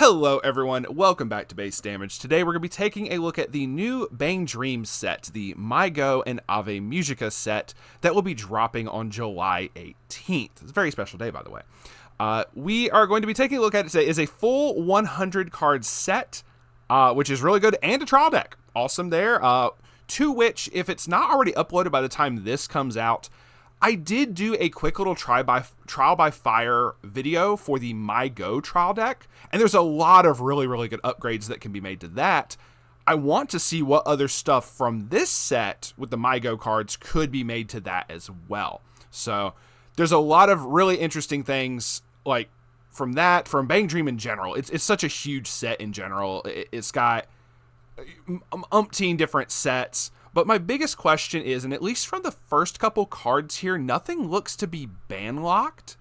Hello everyone, welcome back to Base Damage. Today we're going to be taking a look at the new Bang Dreams set, the MyGo and Ave Mujica set that will be dropping on July 18th. It's a very special day, by the way. We are going to be taking a look at it today. It's a full 100 card set, which is really good, and a trial deck. Awesome there. To which, if it's not already uploaded by the time this comes out, I did do a quick little trial by fire video for the MyGo trial deck, and there's a lot of really good upgrades that can be made to that. I want to see what other stuff from this set with the MyGo cards could be made to that as well. So there's a lot of really interesting things like from Bang Dream in general. It's such a huge set in general. It's got umpteen different sets. But my biggest question is, and at least from the first couple cards here, nothing looks to be ban locked.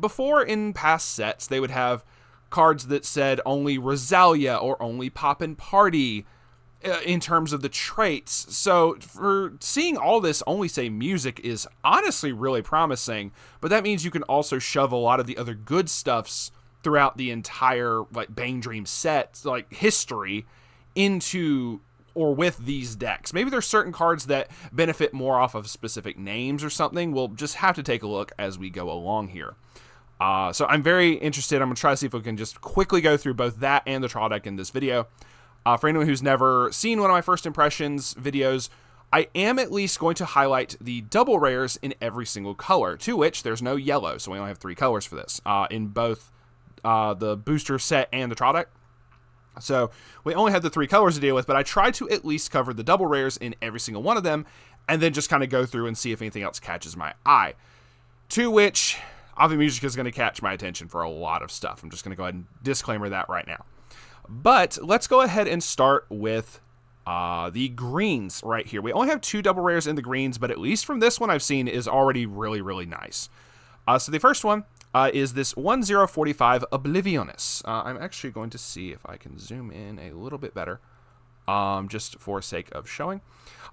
Before, in past sets, they would have cards that said only Rosalia or only Poppin' Party in terms of the traits. So for seeing all this only say music is honestly really promising. But that means you can also shove a lot of the other good stuffs throughout the entire Bang Dream set, history, into or with these decks. Maybe there's certain cards that benefit more off of specific names or something. We'll just have to take a look as we go along here. So I'm very interested. I'm going to try to see if we can just quickly go through both that and the trial deck in this video. For anyone who's never seen one of my first impressions videos, I am at least going to highlight the double rares in every single color, to which there's no yellow, so we only have 3 colors for this, in both the booster set and the trial deck. So we only have the 3 colors to deal with, but I tried to at least cover the double rares in every single one of them, and then just kind of go through and see if anything else catches my eye. To which, Ave Mujica is going to catch my attention for a lot of stuff. I'm just going to go ahead and disclaimer that right now. But let's go ahead and start with the greens right here. We only have 2 double rares in the greens, but at least from this one I've seen is already really nice. So the first one is this 1045 Oblivionist. I'm actually going to see if I can zoom in a little bit better, just for sake of showing.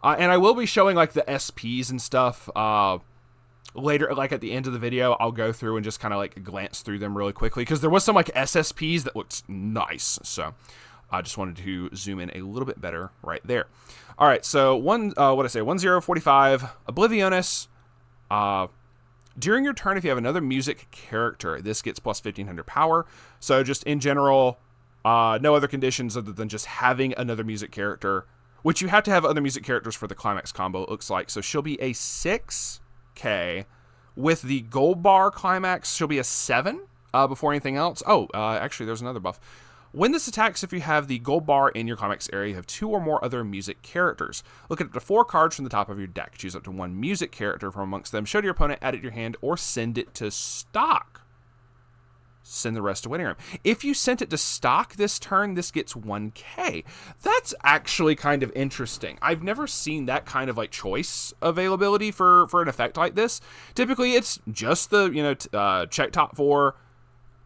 And I will be showing the SPs and stuff later, at the end of the video. I'll go through and just kind of glance through them really quickly, because there was some SSPs that looked nice. So I just wanted to zoom in a little bit better right there. All right, so 1045 Oblivionist. During your turn, if you have another music character, this gets plus 1500 power. So just in general, no other conditions other than just having another music character, which you have to have other music characters for the climax combo, it looks like. So she'll be a 6k. With the gold bar climax, she'll be a 7 before anything else. Actually, there's another buff. When this attacks, if you have the gold bar in your climax area, you have 2 or more other music characters. Look at up to 4 cards from the top of your deck. Choose up to 1 music character from amongst them. Show to your opponent, add it to your hand, or send it to stock. Send the rest to waiting room. If you sent it to stock this turn, this gets 1k. That's actually kind of interesting. I've never seen that kind of choice availability for an effect like this. Typically, it's just the check top 4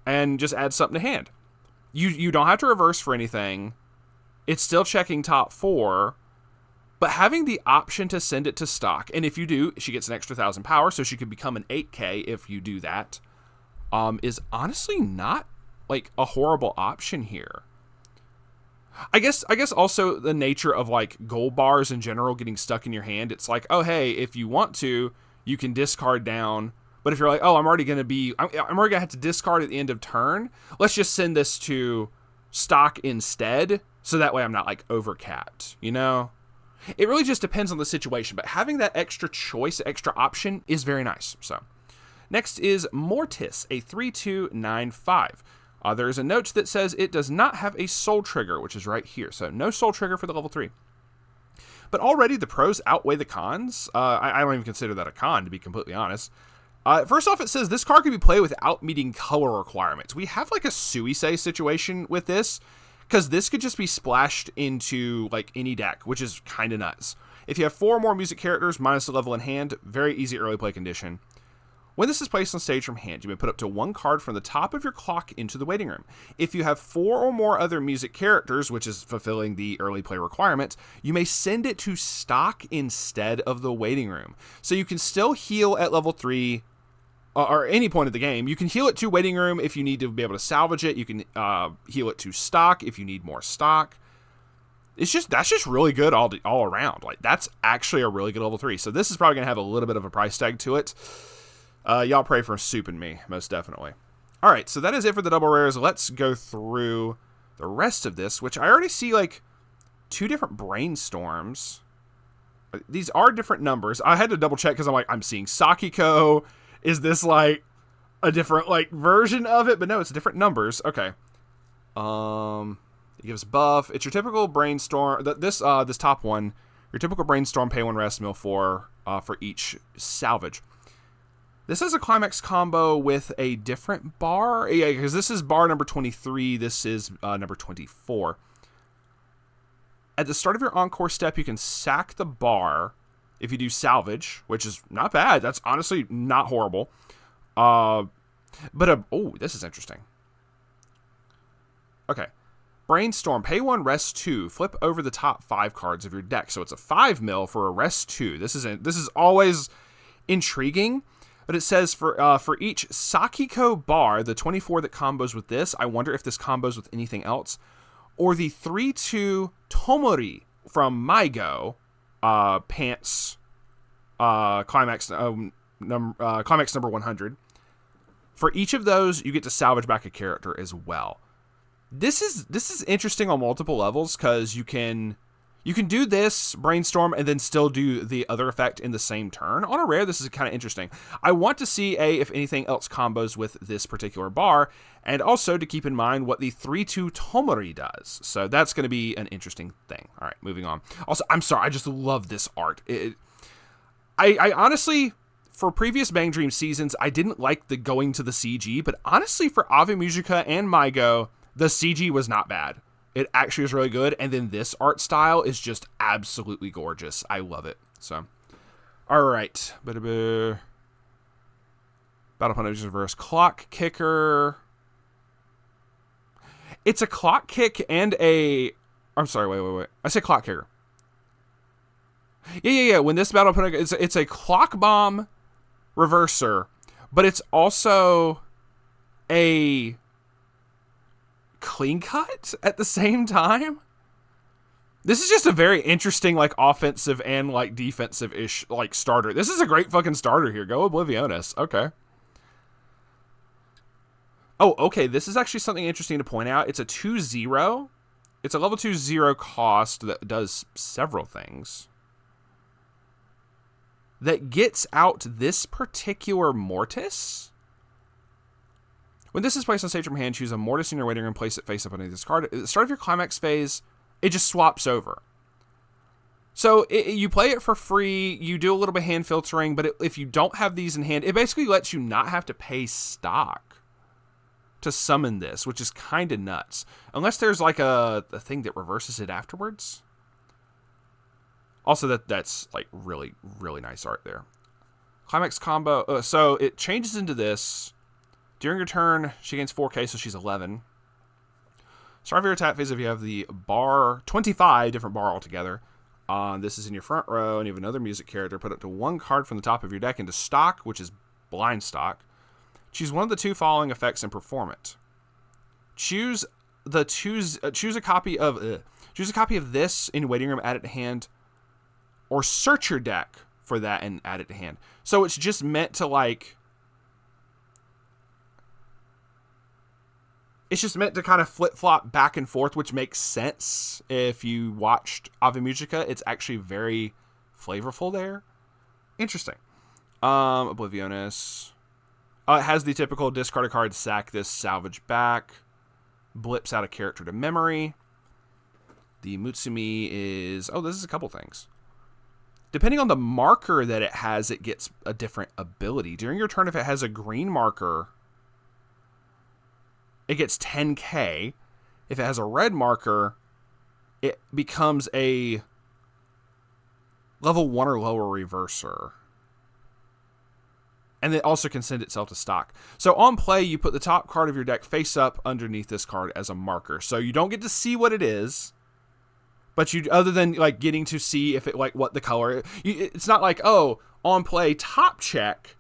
and just add something to hand. You don't have to reverse for anything. It's still checking top 4, but having the option to send it to stock, and if you do, she gets an extra 1000 power, so she could become an 8k if you do that, is honestly not a horrible option here. I guess also the nature of gold bars in general getting stuck in your hand. It's oh hey, if you want to, you can discard down. But if you're I'm already going to have to discard at the end of turn, let's just send this to stock instead, so that way I'm not overcapped, It really just depends on the situation, but having that extra choice, extra option is very nice. So next is Mortis, a 3295. There's a note that says it does not have a soul trigger, which is right here. So no soul trigger for the level 3. But already the pros outweigh the cons. I don't even consider that a con, to be completely honest. First off, it says this card can be played without meeting color requirements. We have a Suisei situation with this, because this could just be splashed into any deck, which is kind of nuts. If you have 4 or more music characters minus the level in hand, very easy early play condition. When this is placed on stage from hand, you may put up to 1 card from the top of your clock into the waiting room. If you have 4 or more other music characters, which is fulfilling the early play requirement, you may send it to stock instead of the waiting room. So you can still heal at level 3 or any point of the game. You can heal it to waiting room if you need to be able to salvage it. You can heal it to stock if you need more stock. That's just really good all around. Like, that's actually a really good level 3. So this is probably gonna have a little bit of a price tag to it. Y'all pray for Soup and me, most definitely. All right, so that is it for the double rares. Let's go through the rest of this, which I already see like 2 different brainstorms. These are different numbers. I had to double check because I'm seeing Sakiko. Is this like a different like version of it? But no, it's different numbers. Okay. It gives buff. It's your typical brainstorm. This top one, your typical brainstorm, pay 1 rest, mill 4 for each salvage. This is a climax combo with a different bar. Yeah, because this is bar number 23. This is number 24. At the start of your encore step, you can sack the bar if you do salvage, which is not bad. That's honestly not horrible. Oh, this is interesting. Okay. Brainstorm, pay 1, rest 2. Flip over the top 5 cards of your deck. So it's a 5 mil for a rest 2. This is always intriguing. But it says for each Sakiko bar, the 24 that combos with this, I wonder if this combos with anything else, or the 3-2 Tomori from MyGo, pants, climax number 100. For each of those, you get to salvage back a character as well. This is interesting on multiple levels because you can do this brainstorm and then still do the other effect in the same turn. On a rare, this is kind of interesting. I want to see if anything else combos with this particular bar, and also to keep in mind what the 3-2 Tomori does. So that's going to be an interesting thing. All right, moving on. Also, I'm sorry, I just love this art. I honestly, for previous Bang Dream seasons, I didn't like the going to the CG, but honestly, for Ave Mujica and MyGo, the CG was not bad. It actually is really good, and then this art style is just absolutely gorgeous. I love it. So, all right. Battle Punch Reverse Clock Kicker. It's a clock kick and a... I'm sorry, wait. I said clock kicker. Yeah. When this Battle Punch... It's a clock bomb reverser, but it's also a... clean cut at the same time. This is just a very interesting like offensive and like defensive-ish like starter. This is a great fucking starter here. Go Oblivionis. Okay. Oh, okay. This is actually something interesting to point out. It's a 2-0. It's a level 2-0 cost that does several things. That gets out this particular Mortis. When this is placed on stage from hand, choose a Mortis in your waiting room, place it face up underneath this card. At the start of your climax phase, it just swaps over. So you play it for free, you do a little bit of hand filtering, but if you don't have these in hand, it basically lets you not have to pay stock to summon this, which is kind of nuts. Unless there's like a thing that reverses it afterwards. Also, that's like really, really nice art there. Climax combo. So it changes into this. During your turn, she gains 4k, so she's 11. Start of your attack phase if you have the bar, 25 different bar altogether. This is in your front row, and you have another music character. Put up to 1 card from the top of your deck into stock, which is blind stock. Choose one of the 2 following effects and perform it. Choose a copy of this in waiting room, add it to hand, or search your deck for that and add it to hand. So it's just meant to like... It's just meant to kind of flip-flop back and forth, which makes sense if you watched Ave Mujica. It's actually very flavorful there. Interesting. Oblivionis. It has the typical discard a card, sack this, salvage back. Blips out a character to memory. The Mutsumi is... Oh, this is a couple things. Depending on the marker that it has, it gets a different ability. During your turn, if it has a green marker... it gets 10k. If it has a red marker, it becomes a level 1 or lower reverser. And it also can send itself to stock. So on play, you put the top card of your deck face up underneath this card as a marker. So you don't get to see what it is, but you, other than like getting to see if it like what the color. It's not like, oh, on play top check.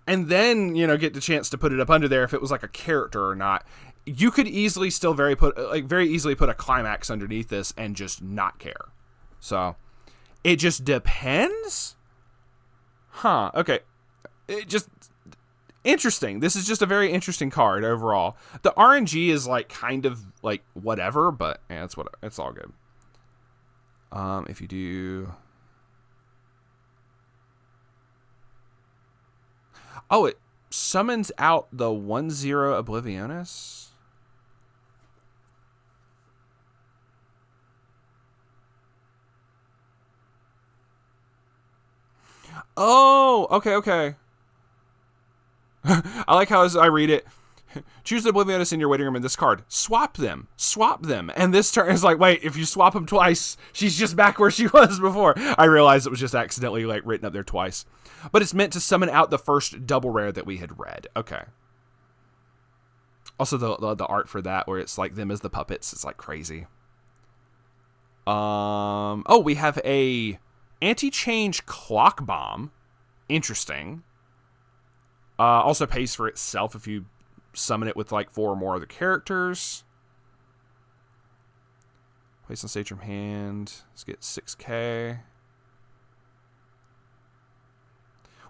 and then, you know, get the chance to put it up under there if it was like a character or not. You could easily still very easily put a climax underneath this and just not care. So it just depends. Huh. Okay. It just interesting. This is just a very interesting card overall. The RNG is like kind of like whatever, but yeah, it's all good. If you do, oh, it summons out the 1/0 Oblivionus. Oh, okay. I like how as I read it, choose the Oblivionus in your waiting room in this card. Swap them. And this turn is like, wait, if you swap them twice, she's just back where she was before. I realized it was just accidentally like written up there twice. But it's meant to summon out the first double rare that we had read. Okay. Also the art for that where it's like them as the puppets. It's like crazy. Oh, we have a anti-change clock bomb. Interesting. Also pays for itself if you summon it with like 4 or more other characters. Place on stage from hand. Let's get 6k.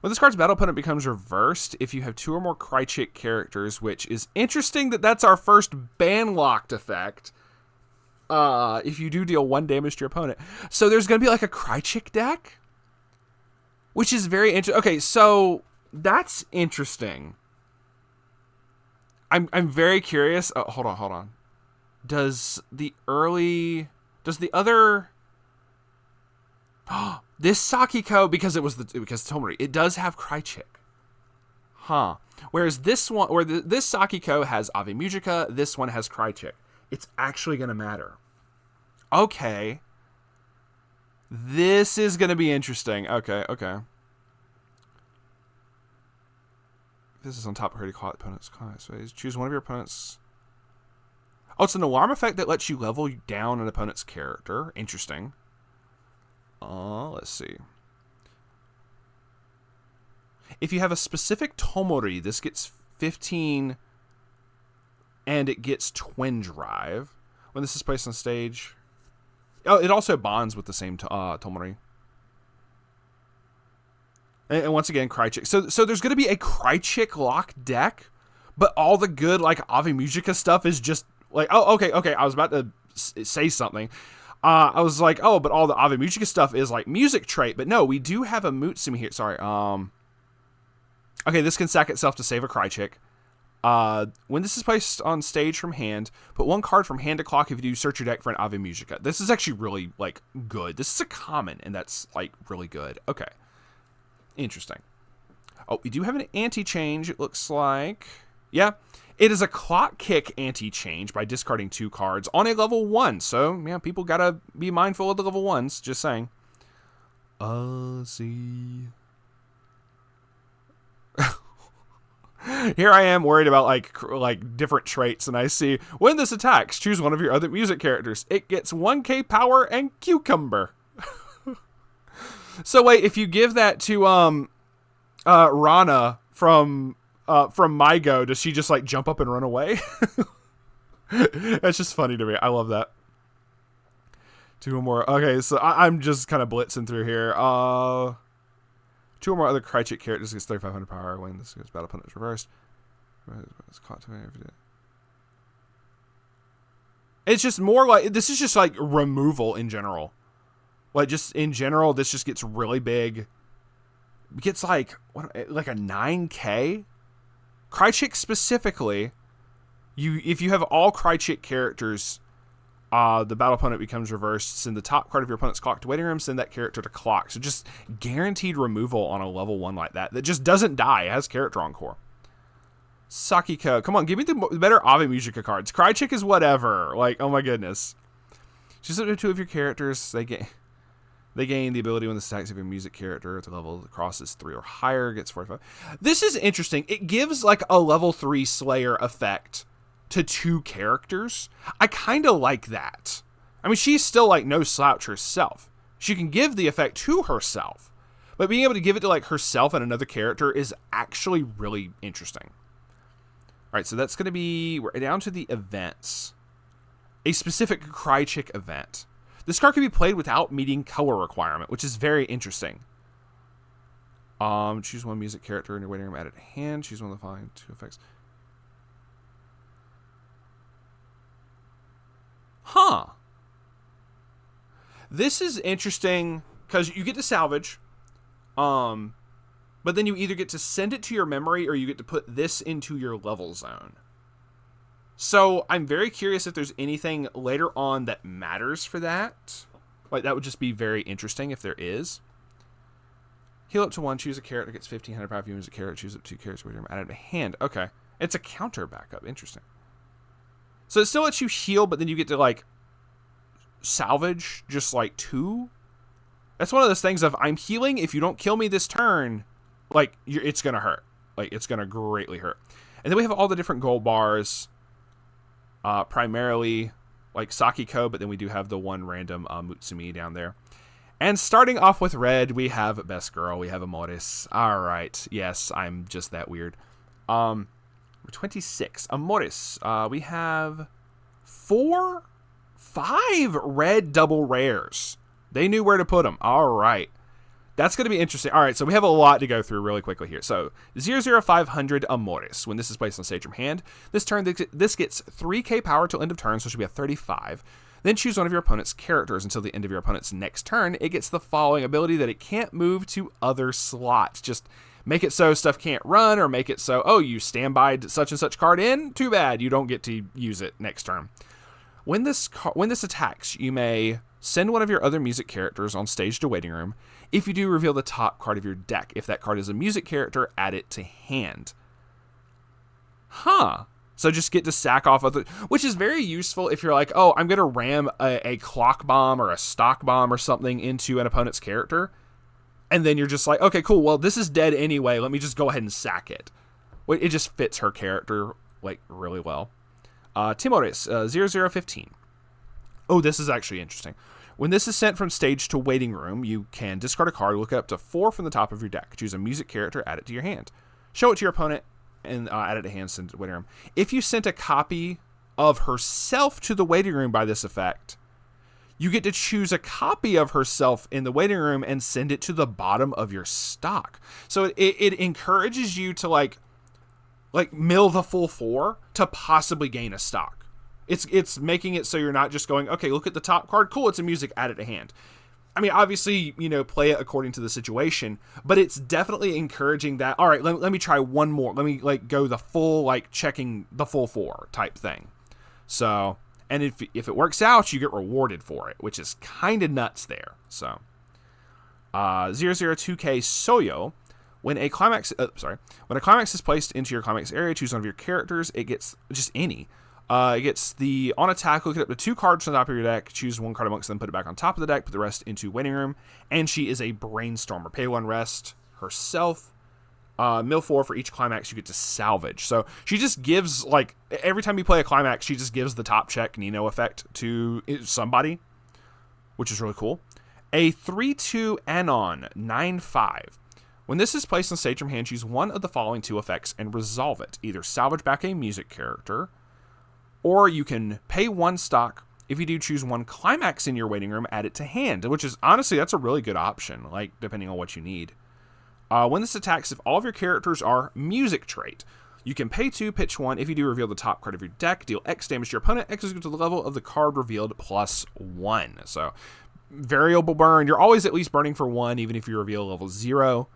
When this card's battle opponent becomes reversed, if you have 2 or more Krychek characters, which is interesting that that's our first ban-locked effect. If you do deal 1 damage to your opponent. So there's going to be like a Krychek deck, which is very interesting. Okay, so that's interesting. I'm very curious. Oh, hold on. Does the other this Sakiko, because Tomori, it does have Krychek. Huh. Whereas this one, this Sakiko has Ave Mujica, this one has Krychek. It's actually going to matter. Okay. This is going to be interesting. Okay. This is on top of her to call opponent's class phase. Choose one of your opponent's. Oh, it's an alarm effect that lets you level down an opponent's character. Interesting. Let's see. If you have a specific Tomori, this gets 15 and it gets Twin Drive. When this is placed on stage. Oh, it also bonds with the same Tomori. And once again, Krychek. So there's going to be a Krychek lock deck, but all the good like Ave Mujica stuff is just like, oh, okay. I was about to say something. I was like, oh, but all the Ave Mujica stuff is like music trait. But no, we do have a Mutsumi here. Sorry. Okay, this can sack itself to save a Krychek. When this is placed on stage from hand, put 1 card from hand to clock if you do search your deck for an Ave Mujica. This is actually really like good. This is a common, and that's like really good. Okay. Interesting. Oh, we do have an anti-change, it looks like. Yeah. It is a clock kick anti-change by discarding 2 cards on a level 1. So, yeah, people gotta be mindful of the level 1s. Just saying. See. Here I am worried about like different traits, and I see when this attacks, choose one of your other music characters. It gets 1k power and cucumber. So wait, if you give that to Rana from MyGo, does she just like jump up and run away? That's just funny to me. I love that. 2 more. Okay, so I'm just kind of blitzing through here. 2 or more other Krychek characters gets 3,500 power when this goes battle opponent is reversed. It's just more like, this is just like removal in general. Like just in general, this just gets really big. It gets like a 9k. Krychek specifically, if you have all Krychek characters, the battle opponent becomes reversed. Send the top card of your opponent's clock to waiting room. Send that character to clock. So just guaranteed removal on a level 1 like that. That just doesn't die. It has character encore. Sakiko. Come on, give me the better Ave Mujica cards. Krychek is whatever. Like, oh my goodness. Choose up to 2 of your characters. They gain the ability when the stacks of your music character at the level that crosses 3 or higher gets 45. This is interesting. It gives like a level 3 Slayer effect to 2 characters. I kind of like that. I mean, she's still like no slouch herself. She can give the effect to herself, But being able to give it to like herself and another character is actually really interesting. All right, so that's going to be, we're down to the events. A specific Cry Chick event. This card can be played without meeting color requirement, which is very interesting. Choose one music character in your waiting room, add it to hand. Choose one of the following 2 effects. Huh. This is interesting because you get to salvage, but then you either get to send it to your memory or you get to put this into your level zone. So I'm very curious if there's anything later on that matters for that. Like, that would just be very interesting if there is. Heal up to 1, choose a character, gets 1,500 power. If you use a character, choose up 2 characters, add it to hand. Okay. It's a counter backup. Interesting. So it still lets you heal, but then you get to, like, salvage just, like, 2. That's one of those things of, I'm healing. If you don't kill me this turn, like, it's going to hurt. Like, it's going to greatly hurt. And then we have all the different gold bars. Primarily, like, Sakiko, but then we do have the one random Mutsumi down there. And starting off with red, we have Best Girl. We have Amores. All right. Yes, I'm just that weird. We're 26. Amores. We have 5 red double rares. They knew where to put them. All right. That's going to be interesting. All right, so we have a lot to go through really quickly here. So, 00500 Amores. When this is placed on stage from hand, this turn, this gets 3k power till end of turn, so it should be a 35. Then choose one of your opponent's characters until the end of your opponent's next turn. It gets the following ability that it can't move to other slots. Just make it so stuff can't run, or make it so, oh, you stand by such and such card in? Too bad, you don't get to use it next turn. When this attacks, you may send one of your other music characters on stage to waiting room. If you do, reveal the top card of your deck. If that card is a music character, add it to hand. Huh. So just get to sack off other, which is very useful if you're like, oh, I'm going to ram a clock bomb or a stock bomb or something into an opponent's character. And then you're just like, okay, cool. Well, this is dead anyway. Let me just go ahead and sack it. It just fits her character like really well. Timores, 0015. Oh, this is actually interesting. When this is sent from stage to waiting room, you can discard a card, look up to 4 from the top of your deck. Choose a music character, add it to your hand. Show it to your opponent, and add it to hand, send it to waiting room. If you sent a copy of herself to the waiting room by this effect, you get to choose a copy of herself in the waiting room and send it to the bottom of your stock. So it encourages you to like mill the full 4 to possibly gain a stock. It's making it so you're not just going, okay, look at the top card. Cool, it's a music, add it to hand. I mean, obviously, play it according to the situation, but it's definitely encouraging that, all right, let me try one more. Let me, go the full, checking the full 4 type thing. So, and if it works out, you get rewarded for it, which is kind of nuts there. So, 002K Soyo. When a climax is placed into your climax area, choose one of your characters. It gets just any. It gets the on attack, look it up to 2 cards on the top of your deck, choose 1 card amongst them, put it back on top of the deck, put the rest into waiting room, and she is a brainstormer. Pay 1 rest herself. Mill 4 for each climax you get to salvage. So she just gives, every time you play a climax, she just gives the top check Nino effect to somebody, which is really cool. A 3/2 Anon 9/5. When this is placed on stage from hand, choose one of the following 2 effects and resolve it. Either salvage back a music character, or you can pay 1 stock. If you do, choose 1 climax in your waiting room, add it to hand, which is, honestly, that's a really good option, depending on what you need. When this attacks, if all of your characters are music trait, you can pay 2, pitch 1. If you do, reveal the top card of your deck, deal X damage to your opponent, X is equal to the level of the card revealed plus 1. So, variable burn. You're always at least burning for 1, even if you reveal level 0.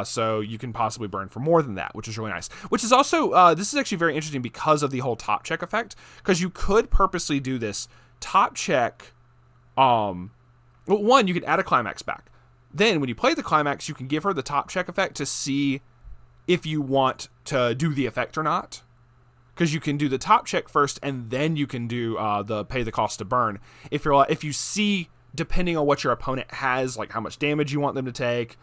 So you can possibly burn for more than that, which is really nice. Which is also, this is actually very interesting because of the whole top check effect. Because you could purposely do this top check. Well, 1, you could add a climax back. Then when you play the climax, you can give her the top check effect to see if you want to do the effect or not. Because you can do the top check first, and then you can do the pay the cost to burn. If you see, depending on what your opponent has, how much damage you want them to take.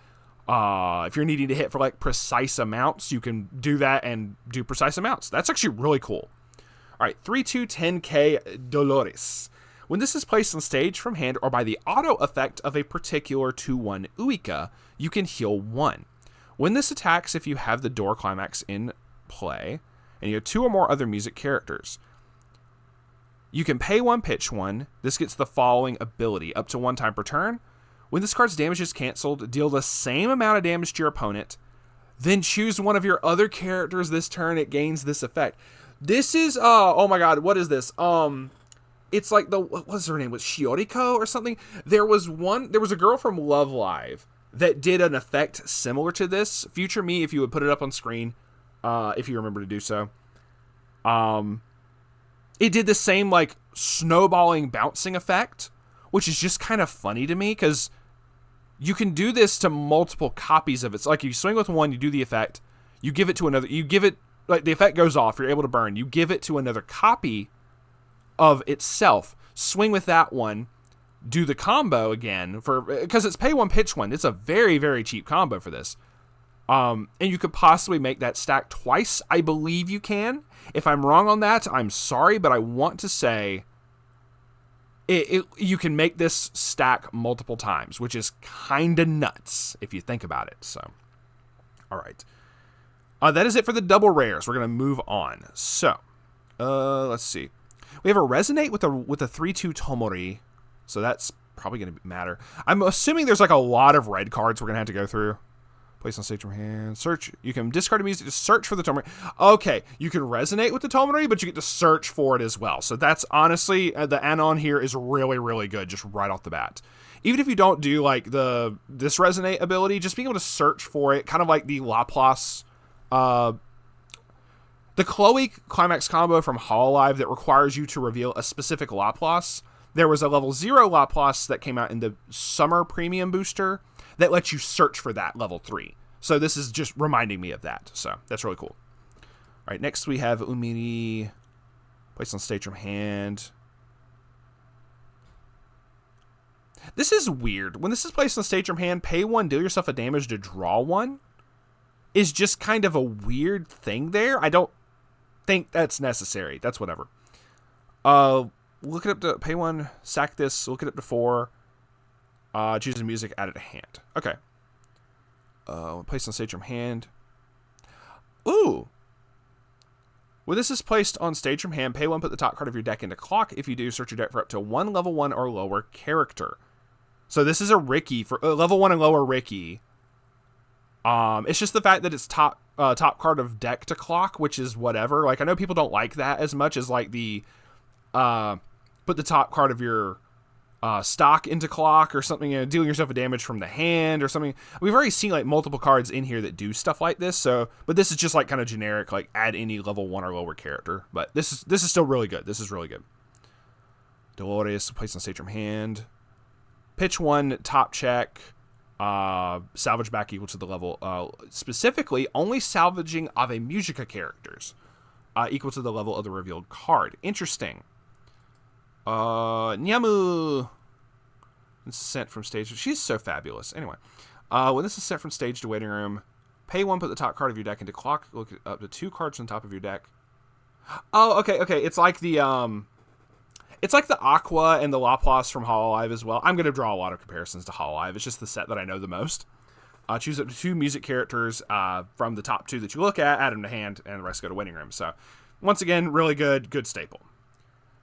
If you're needing to hit for precise amounts, you can do that and do precise amounts. That's actually really cool. All right, 3/2 10K Dolores. When this is placed on stage from hand or by the auto effect of a particular 2/1 Uika, you can heal 1. When this attacks, if you have the door climax in play, and you have 2 or more other music characters, you can pay 1, pitch 1. This gets the following ability, up to 1 time per turn. When this card's damage is cancelled, deal the same amount of damage to your opponent, then choose one of your other characters this turn, it gains this effect. This is, oh my god, what is this? It's like what's her name? Was Shioriko or something? There was a girl from Love Live that did an effect similar to this. Future me, if you would put it up on screen, if you remember to do so. It did the same, like, snowballing bouncing effect, which is just kind of funny to me, because you can do this to multiple copies of it. It's like you swing with one, you do the effect, you give it to another, you give it, like, the effect goes off, you're able to burn, you give it to another copy of itself, swing with that one, do the combo again, because it's pay 1, pitch 1. It's a very, very cheap combo for this. And you could possibly make that stack twice. I believe you can. If I'm wrong on that, I'm sorry, but I want to say you can make this stack multiple times, which is kind of nuts if you think about it. So, all right. That is it for the double rares. We're going to move on. So, let's see. We have a Resonate with a 3/2 Tomori. So that's probably going to matter. I'm assuming there's like a lot of red cards we're going to have to go through. Place on stage from hand. Search. You can discard a music to search for the Tomori. Okay, you can Resonate with the Tomori, but you get to search for it as well. So that's honestly, the add-on here is really, really good, just right off the bat. Even if you don't do like this Resonate ability, just being able to search for it, kind of like the Laplace, the Chloe Climax combo from Hololive that requires you to reveal a specific Laplace. There was a level 0 Laplace that came out in the Summer Premium Booster that lets you search for that level 3. So this is just reminding me of that. So that's really cool. All right, next we have Umiri. Placed on stage from hand. This is weird. When this is placed on stage from hand, pay 1, deal yourself a damage to draw 1 is just kind of a weird thing there. I don't think that's necessary. That's whatever. Look it up to pay 1, sack this, look it up to 4. Choose the music, add it to hand. Okay. Placed on stage from hand. Ooh. When this is placed on stage from hand, pay 1, put the top card of your deck into clock. If you do, search your deck for up to 1 level 1 or lower character. So this is a Ricky, for level 1 and lower Ricky. It's just the fact that it's top card of deck to clock, which is whatever. Like, I know people don't like that as much as like the put the top card of your stock into clock or something, dealing yourself a damage from the hand or something. We've already seen like multiple cards in here that do stuff like this. So, but this is just like kind of generic, like add any level 1 or lower character. But this is still really good. This is really good. Dolores, placed on stage from hand. Pitch 1, top check. Salvage back equal to the level. Specifically, only salvaging Ave Mujica characters equal to the level of the revealed card. Interesting. Nyamu. This is sent from stage. She's so fabulous. Anyway, when this is sent from stage to waiting room, pay 1, put the top card of your deck into clock. Look up to 2 cards on top of your deck. Oh, okay. It's like the Aqua and the Laplace from Hololive as well. I'm going to draw a lot of comparisons to Hololive. It's just the set that I know the most. Choose up to 2 music characters from the top 2 that you look at, add them to hand, and the rest go to waiting room. So, once again, really good staple.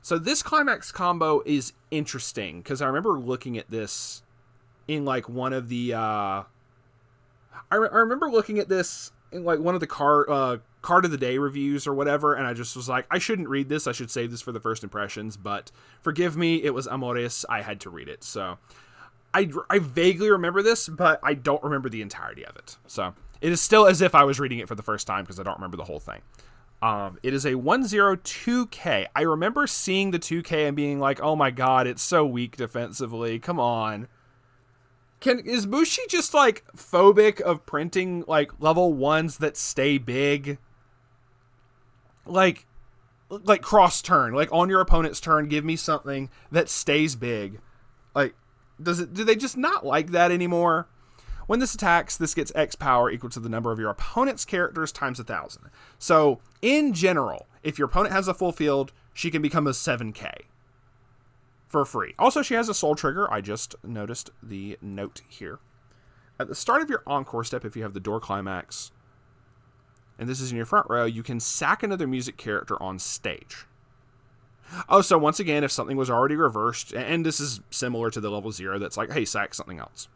So this Climax combo is interesting, because I remember looking at this in like one of the... I remember looking at this in like one of the card of the day reviews or whatever, and I just was like, I shouldn't read this, I should save this for the first impressions, but forgive me, it was Amores, I had to read it. So I vaguely remember this, but I don't remember the entirety of it. So it is still as if I was reading it for the first time, because I don't remember the whole thing. It is a 1/0 I remember seeing the 2K and being like, oh my god, it's so weak defensively, come on. Is Mushi just like phobic of printing like level 1s that stay big? Like cross turn, like on your opponent's turn, give me something that stays big. Like, do they just not like that anymore? When this attacks, this gets X power equal to the number of your opponent's characters times 1,000. So, in general, if your opponent has a full field, she can become a 7K. for free. Also, she has a soul trigger. I just noticed the note here. At the start of your encore step, if you have the door climax, and this is in your front row, you can sack another music character on stage. Oh, so once again, if something was already reversed, and this is similar to the level 0 that's like, hey, sack something else.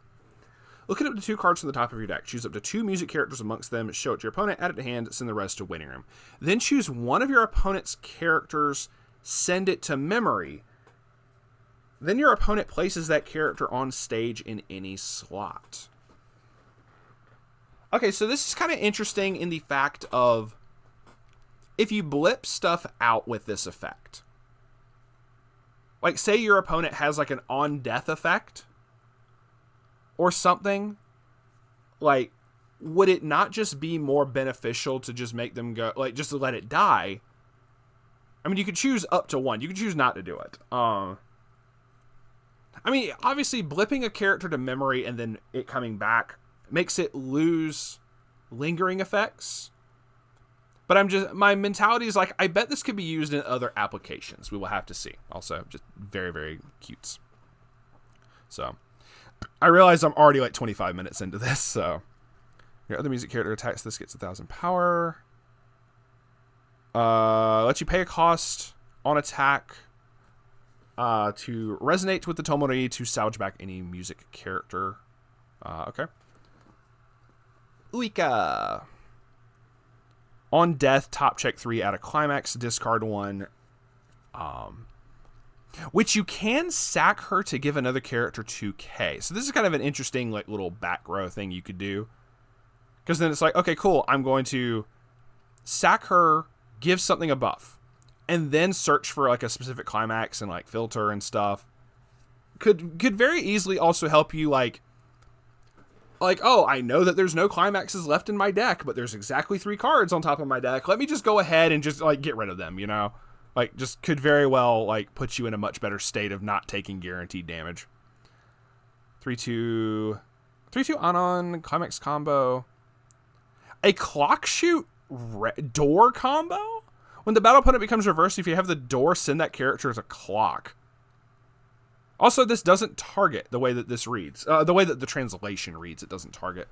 Look at up to 2 cards from the top of your deck. Choose up to 2 music characters amongst them, show it to your opponent, add it to hand, send the rest to waiting room. Then choose one of your opponent's characters, send it to memory. Then your opponent places that character on stage in any slot. Okay, so this is kind of interesting in the fact of if you blip stuff out with this effect. Like, say your opponent has like an on-death effect or something. Like, would it not just be more beneficial to just make them go, like, just to let it die? I mean, you could choose up to 1. You could choose not to do it. I mean, obviously, blipping a character to memory and then it coming back makes it lose lingering effects. But my mentality is like, I bet this could be used in other applications. We will have to see. Also, just very, very cute. So, I realize I'm already like 25 minutes into this, so. Your other music character attacks this, gets 1,000 power. Lets you pay a cost on attack to resonate with the Tomori to salvage back any music character. Okay. Uika. On death, top check 3, add a climax, discard 1. Which you can sack her to give another character 2k. So this is kind of an interesting like little back row thing you could do. Because then it's like, okay, cool, I'm going to sack her, give something a buff, and then search for like a specific climax and like filter and stuff. Could very easily also help you like, oh, I know that there's no climaxes left in my deck, but there's exactly 3 cards on top of my deck. Let me just go ahead and just like get rid of them, you know? Like, just could very well like put you in a much better state of not taking guaranteed damage. 3/2 Anon climax combo. A clock shoot door combo? When the battle opponent becomes reversed, if you have the door, send that character as a clock. Also, this doesn't target the way that this reads. The way that the translation reads, it doesn't target.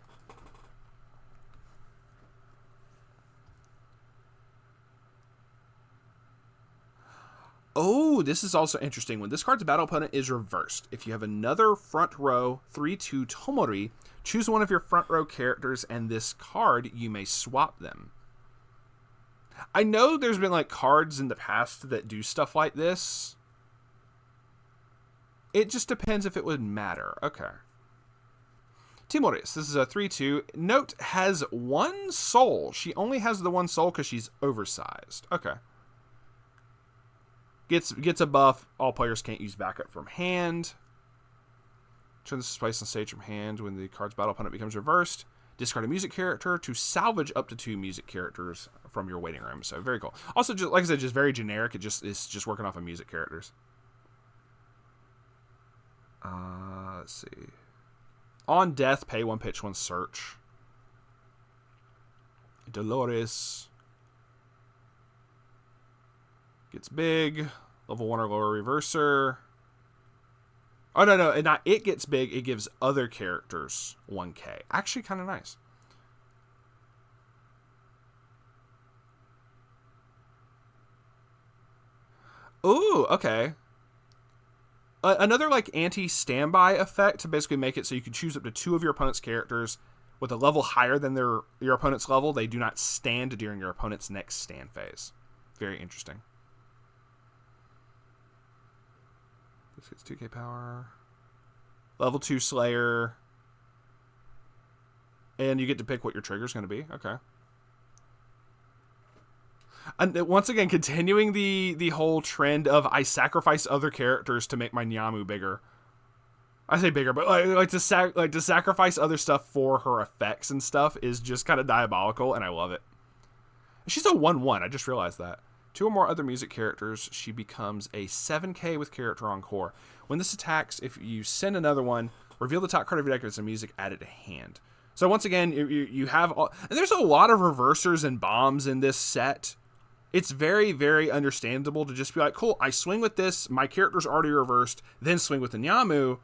Oh, this is also interesting. When this card's battle opponent is reversed, if you have another front row 3/2 Tomori, choose one of your front row characters and this card, you may swap them. I know there's been like cards in the past that do stuff like this. It just depends if it would matter. Okay. Timoris, this is a 3/2. Note has 1 soul. She only has the 1 soul because she's oversized. Okay. Gets a buff. All players can't use backup from hand. Turn this place on stage from hand when the card's battle opponent becomes reversed. Discard a music character to salvage up to 2 music characters from your waiting room. So very cool. Also, just like I said, just very generic. It's just working off of music characters. Let's see. On death, pay 1 pitch, 1 search. Dolores gets big. Level 1 or lower reverser. Oh, no. And not it gets big. It gives other characters 1k. Actually, kind of nice. Ooh, okay. Another like anti-standby effect to basically make it so you can choose up to 2 of your opponent's characters with a level higher than your opponent's level. They do not stand during your opponent's next stand phase. Very interesting. This gets 2k power. Level 2 Slayer. And you get to pick what your trigger's going to be. Okay. And once again, continuing the whole trend of I sacrifice other characters to make my Nyamu bigger. I say bigger, but like to sacrifice other stuff for her effects and stuff is just kind of diabolical, and I love it. She's a 1/1. I just realized that. 2 or more other music characters, she becomes a 7k with character encore. When this attacks, if you send another one, reveal the top card of your deck as a music, add it to hand. So once again, you have all, and there's a lot of reversers and bombs in this set. it's very, very understandable to just be like, cool, I swing with this, my character's already reversed, then swing with the Nyamu,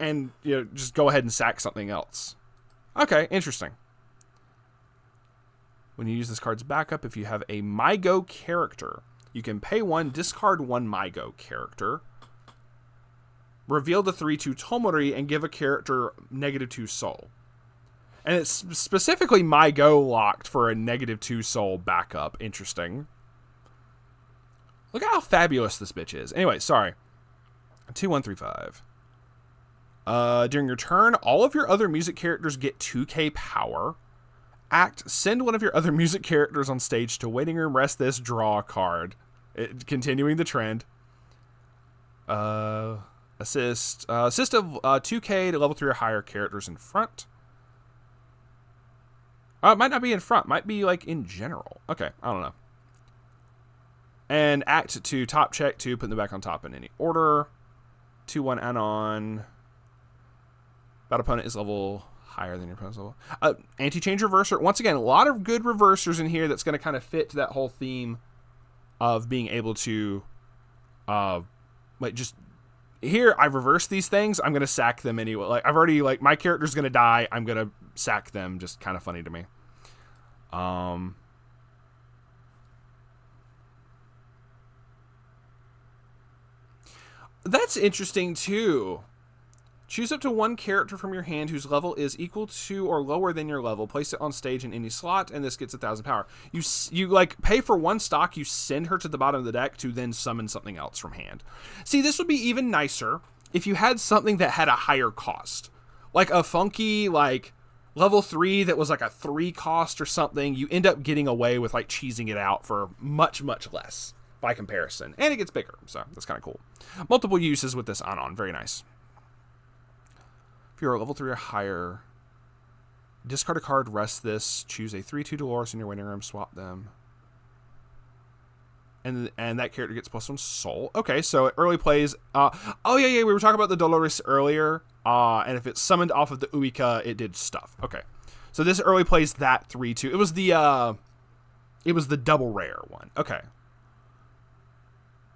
and, you know, just go ahead and sack something else. Okay, interesting. When you use this card's backup, if you have a MyGo character, you can pay 1, discard 1 MyGo character, reveal the 3/2 Tomori, and give a character -2 soul. And it's specifically MyGo locked for a -2 soul backup. Interesting. Look at how fabulous this bitch is. Anyway, sorry. 2/1/3/5. During your turn, all of your other music characters get 2k power. Act, send one of your other music characters on stage to waiting room, rest this, draw a card. Continuing the trend. Assist of 2k to level 3 or higher characters in front. It might not be in front. Might be, like, in general. Okay, I don't know. And act to top check 2, putting them back on top in any order. 2/1 add-on. That opponent is level higher than your opponent's level. Anti-change reverser. Once again, a lot of good reversers in here that's going to kind of fit that whole theme of being able to, like, just... Here, I reverse these things. I'm going to sack them anyway. Like, I've already, like, my character's going to die. I'm going to sack them. Just kind of funny to me. That's interesting, too. Choose up to 1 character from your hand whose level is equal to or lower than your level. Place it on stage in any slot, and this gets 1,000 power. You like, pay for 1 stock, you send her to the bottom of the deck to then summon something else from hand. See, this would be even nicer if you had something that had a higher cost. Like a funky, like, level 3 that was like a 3 cost or something. You end up getting away with, like, cheesing it out for much, much less by comparison. And it gets bigger, so that's kind of cool. Multiple uses with this on. Very nice. If you're a level 3 or higher, discard a card, rest this, choose a 3/2 Dolores in your waiting room, swap them. And that character gets +1 soul. Okay, so it early plays... oh, yeah, we were talking about the Dolores earlier. And if it's summoned off of the Uika, it did stuff. Okay. So this early plays that 3/2. It was the double rare one. Okay.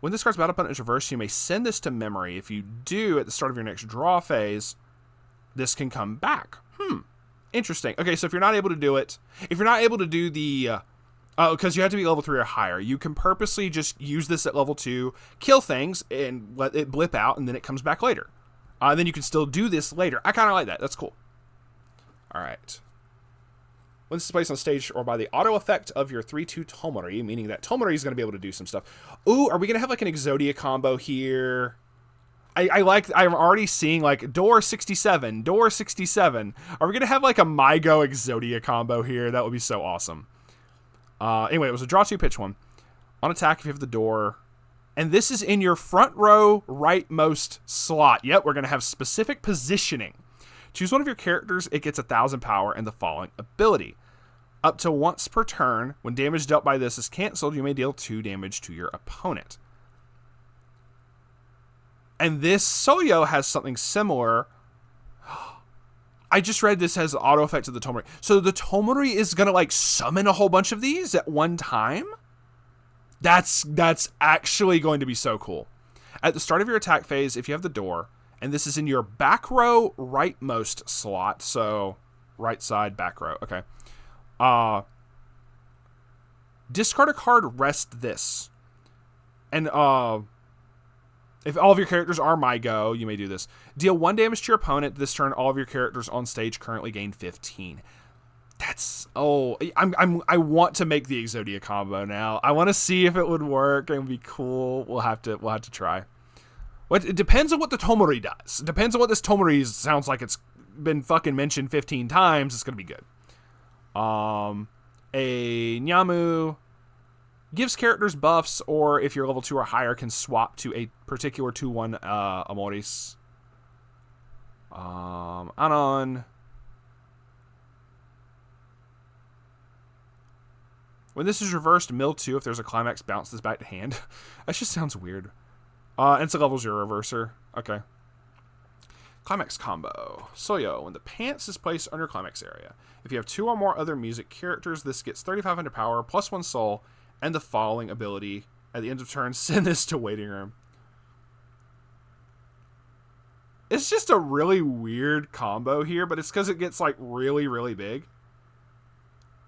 When this card's battle opponent is reversed, you may send this to memory. If you do, at the start of your next draw phase... this can come back. Interesting. Okay, so if you're not able to do it, if you're not able to do the, because you have to be level 3 or higher, you can purposely just use this at level 2, kill things, and let it blip out, and then it comes back later. Then you can still do this later. I kind of like that. That's cool. All right. When this is placed on stage or by the auto effect of your 3/2 Tomori, meaning that Tomori is going to be able to do some stuff. Ooh, are we going to have like an Exodia combo here? I'm already seeing like door 67. Are we going to have like a MyGo Exodia combo here? That would be so awesome. Anyway, it was a draw 2, pitch 1. On attack, if you have the door. And this is in your front row rightmost slot. Yep, we're going to have specific positioning. Choose one of your characters. It gets 1,000 power and the following ability. Up to once per turn, when damage dealt by this is canceled, you may deal 2 damage to your opponent. And this Soyo has something similar. I just read this has auto effect of the Tomori. So the Tomori is going to like summon a whole bunch of these at one time? That's actually going to be so cool. At the start of your attack phase, if you have the door, and this is in your back row rightmost slot, so right side, back row, okay. Discard a card, rest this. And if all of your characters are MyGo, you may do this. Deal 1 damage to your opponent. This turn, all of your characters on stage currently gain 15. That's... Oh, I want to make the Exodia combo now. I want to see if it would work and be cool. We'll have to try. It depends on what the Tomori does. It depends on what this Tomori sounds like. It's been fucking mentioned 15 times. It's going to be good. A Nyamu... gives characters buffs, or if you're level 2 or higher, can swap to a particular 2/1 Amoris. Anon. When this is reversed, mill 2. If there's a climax, bounce this back to hand. That just sounds weird. And it's a level 0 reverser. Okay. Climax combo. Soyo. When the pants is placed under climax area. If you have 2 or more other music characters, this gets 3,500 power, +1 soul, And the following ability, at the end of turn, send this to waiting room. It's just a really weird combo here, but it's because it gets, like, really, really big.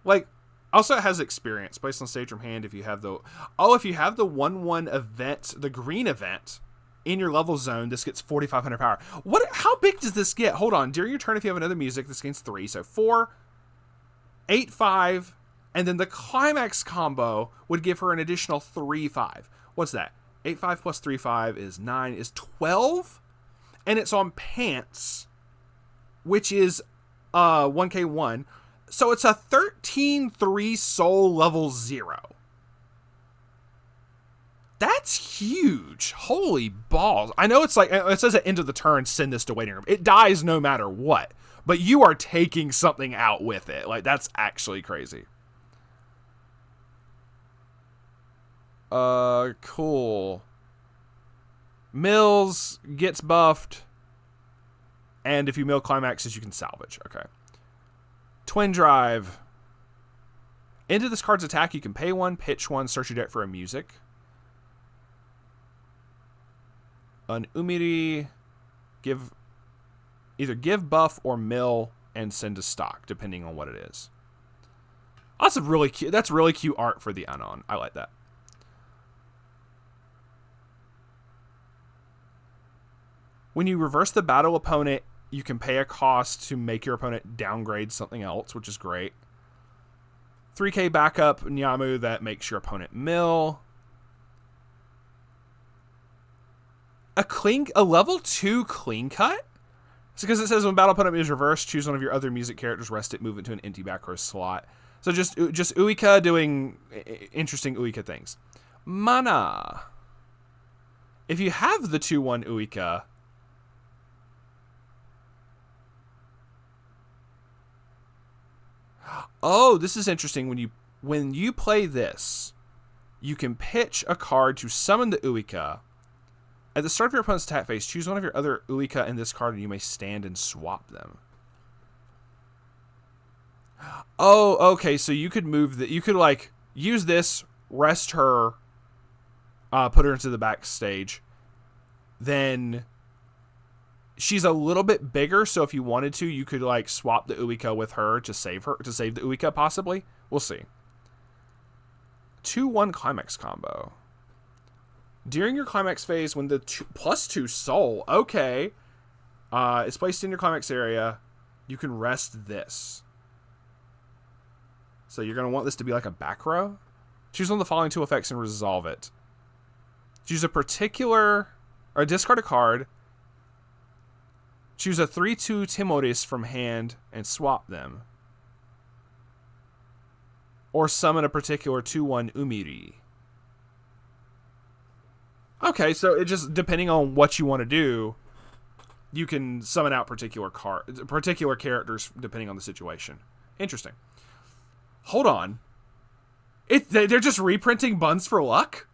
Like, also it has experience. Placed on stage from hand if you have the... Oh, if you have the 1/1 event, the green event, in your level zone, this gets 4,500 power. What? How big does this get? Hold on. During your turn, if you have another music, this gains 3. So 4, 8, 5, and then the climax combo would give her an additional 3, 5. What's that? 8, 5 plus 3, 5 is 9, is 12? And it's on pants, which is 1k1. So it's a 13-3 soul level 0. That's huge. Holy balls. I know it's like, it says at end of the turn, send this to waiting room. It dies no matter what. But you are taking something out with it. Like, that's actually crazy. Cool. Mills gets buffed. And if you mill climaxes, you can salvage. Okay. Twin Drive. Into this card's attack, you can pay 1, pitch 1, search your deck for a music. An Umiri, either give buff or mill and send to stock, depending on what it is. That's really cute. That's really cute art for the Anon. I like that. When you reverse the battle opponent, you can pay a cost to make your opponent downgrade something else, which is great. 3k backup Nyamu that makes your opponent mill. A level 2 clean cut? It's because it says when battle opponent is reversed, choose one of your other music characters, rest it, move it to an empty back row slot. So just Uika doing interesting Uika things. Mana. If you have the 2/1 Uika, oh, this is interesting. When you play this, you can pitch a card to summon the Uika. At the start of your opponent's attack phase, choose one of your other Uika in this card and you may stand and swap them. Oh, okay, so you could you could like use this, rest her, put her into the backstage. Then she's a little bit bigger, so if you wanted to, you could like swap the Uika with her to save the Uika possibly. We'll see. 2/1 climax combo. During your climax phase, when the +2 soul, okay, is placed in your climax area, you can rest this. So you're going to want this to be like a back row. Choose one of the following 2 effects and resolve it. Choose or discard a card. Choose a 3/2 Timoris from hand and swap them. Or summon a particular 2/1 Umiri. Okay, so it just, depending on what you want to do, you can summon out particular characters depending on the situation. Interesting. Hold on. They're just reprinting Buns for Luck?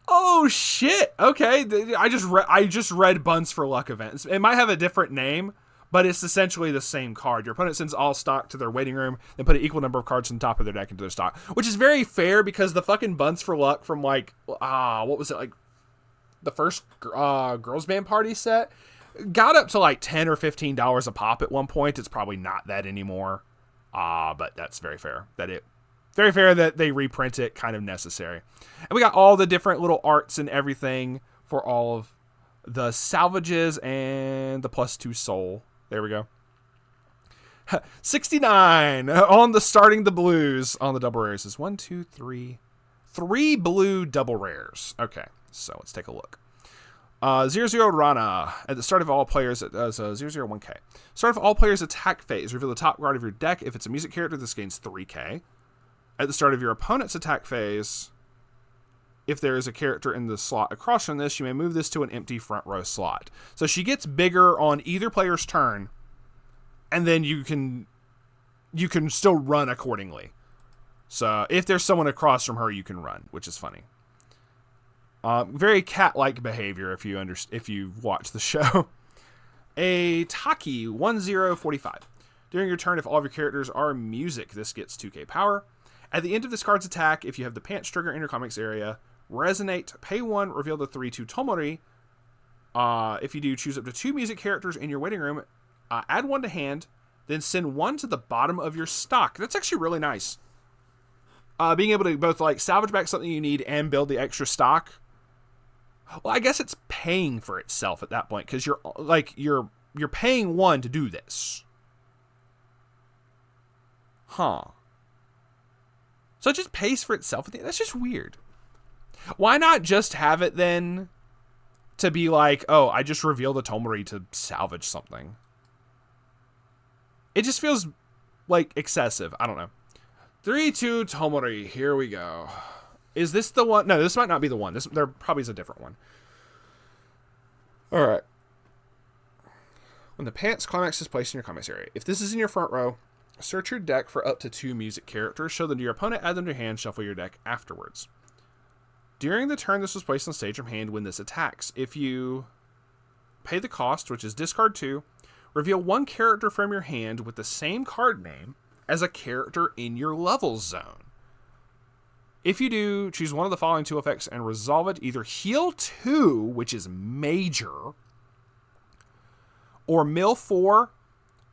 Oh shit. Okay, I just read Buns for Luck events. It might have a different name, but it's essentially the same card. Your opponent sends all stock to their waiting room, then put an equal number of cards on top of their deck into their stock, which is very fair because the fucking Buns for Luck from like what was it, like the first girls band party set got up to like $10 or $15 a pop at one point. It's probably not that anymore. But that's very fair. Very fair that they reprint it, kind of necessary. And we got all the different little arts and everything for all of the salvages and the +2 soul. There we go. 69 on the starting the blues on the double rares is 1, 2, 3. 3 blue double rares. Okay, so let's take a look. 0/0 Rana. At the start of all players, 0/1k. Start of all players' attack phase. Reveal the top card of your deck. If it's a music character, this gains 3k. At the start of your opponent's attack phase, if there is a character in the slot across from this, you may move this to an empty front row slot. So she gets bigger on either player's turn, and then you can still run accordingly. So if there's someone across from her, you can run, which is funny. Very cat-like behavior if you watch the show. A Taki 1045. During your turn, if all of your characters are music, this gets 2k power. At the end of this card's attack, if you have the pants trigger in your comics area, resonate, pay 1, reveal the 3/2 Tomori. If you do, choose up to 2 music characters in your waiting room, add 1 to hand, then send 1 to the bottom of your stock. That's actually really nice. Being able to both like salvage back something you need and build the extra stock. Well, I guess it's paying for itself at that point, because you're paying 1 to do this. Huh. So it just pays for itself. That's just weird. Why not just have it then to be like, oh, I just revealed a Tomori to salvage something? It just feels like excessive. I don't know. 3/2 Tomori. Here we go. Is this the one? No, this might not be the one. There probably is a different one. All right. When the pants climax is placed in your comics area, if this is in your front row, search your deck for up to 2 music characters, show them to your opponent, add them to your hand, shuffle your deck afterwards. During the turn this was placed on stage from hand when this attacks, if you pay the cost, which is discard 2, reveal 1 character from your hand with the same card name as a character in your level zone. If you do, choose one of the following 2 effects and resolve it. Either heal 2, which is major, or mill 4,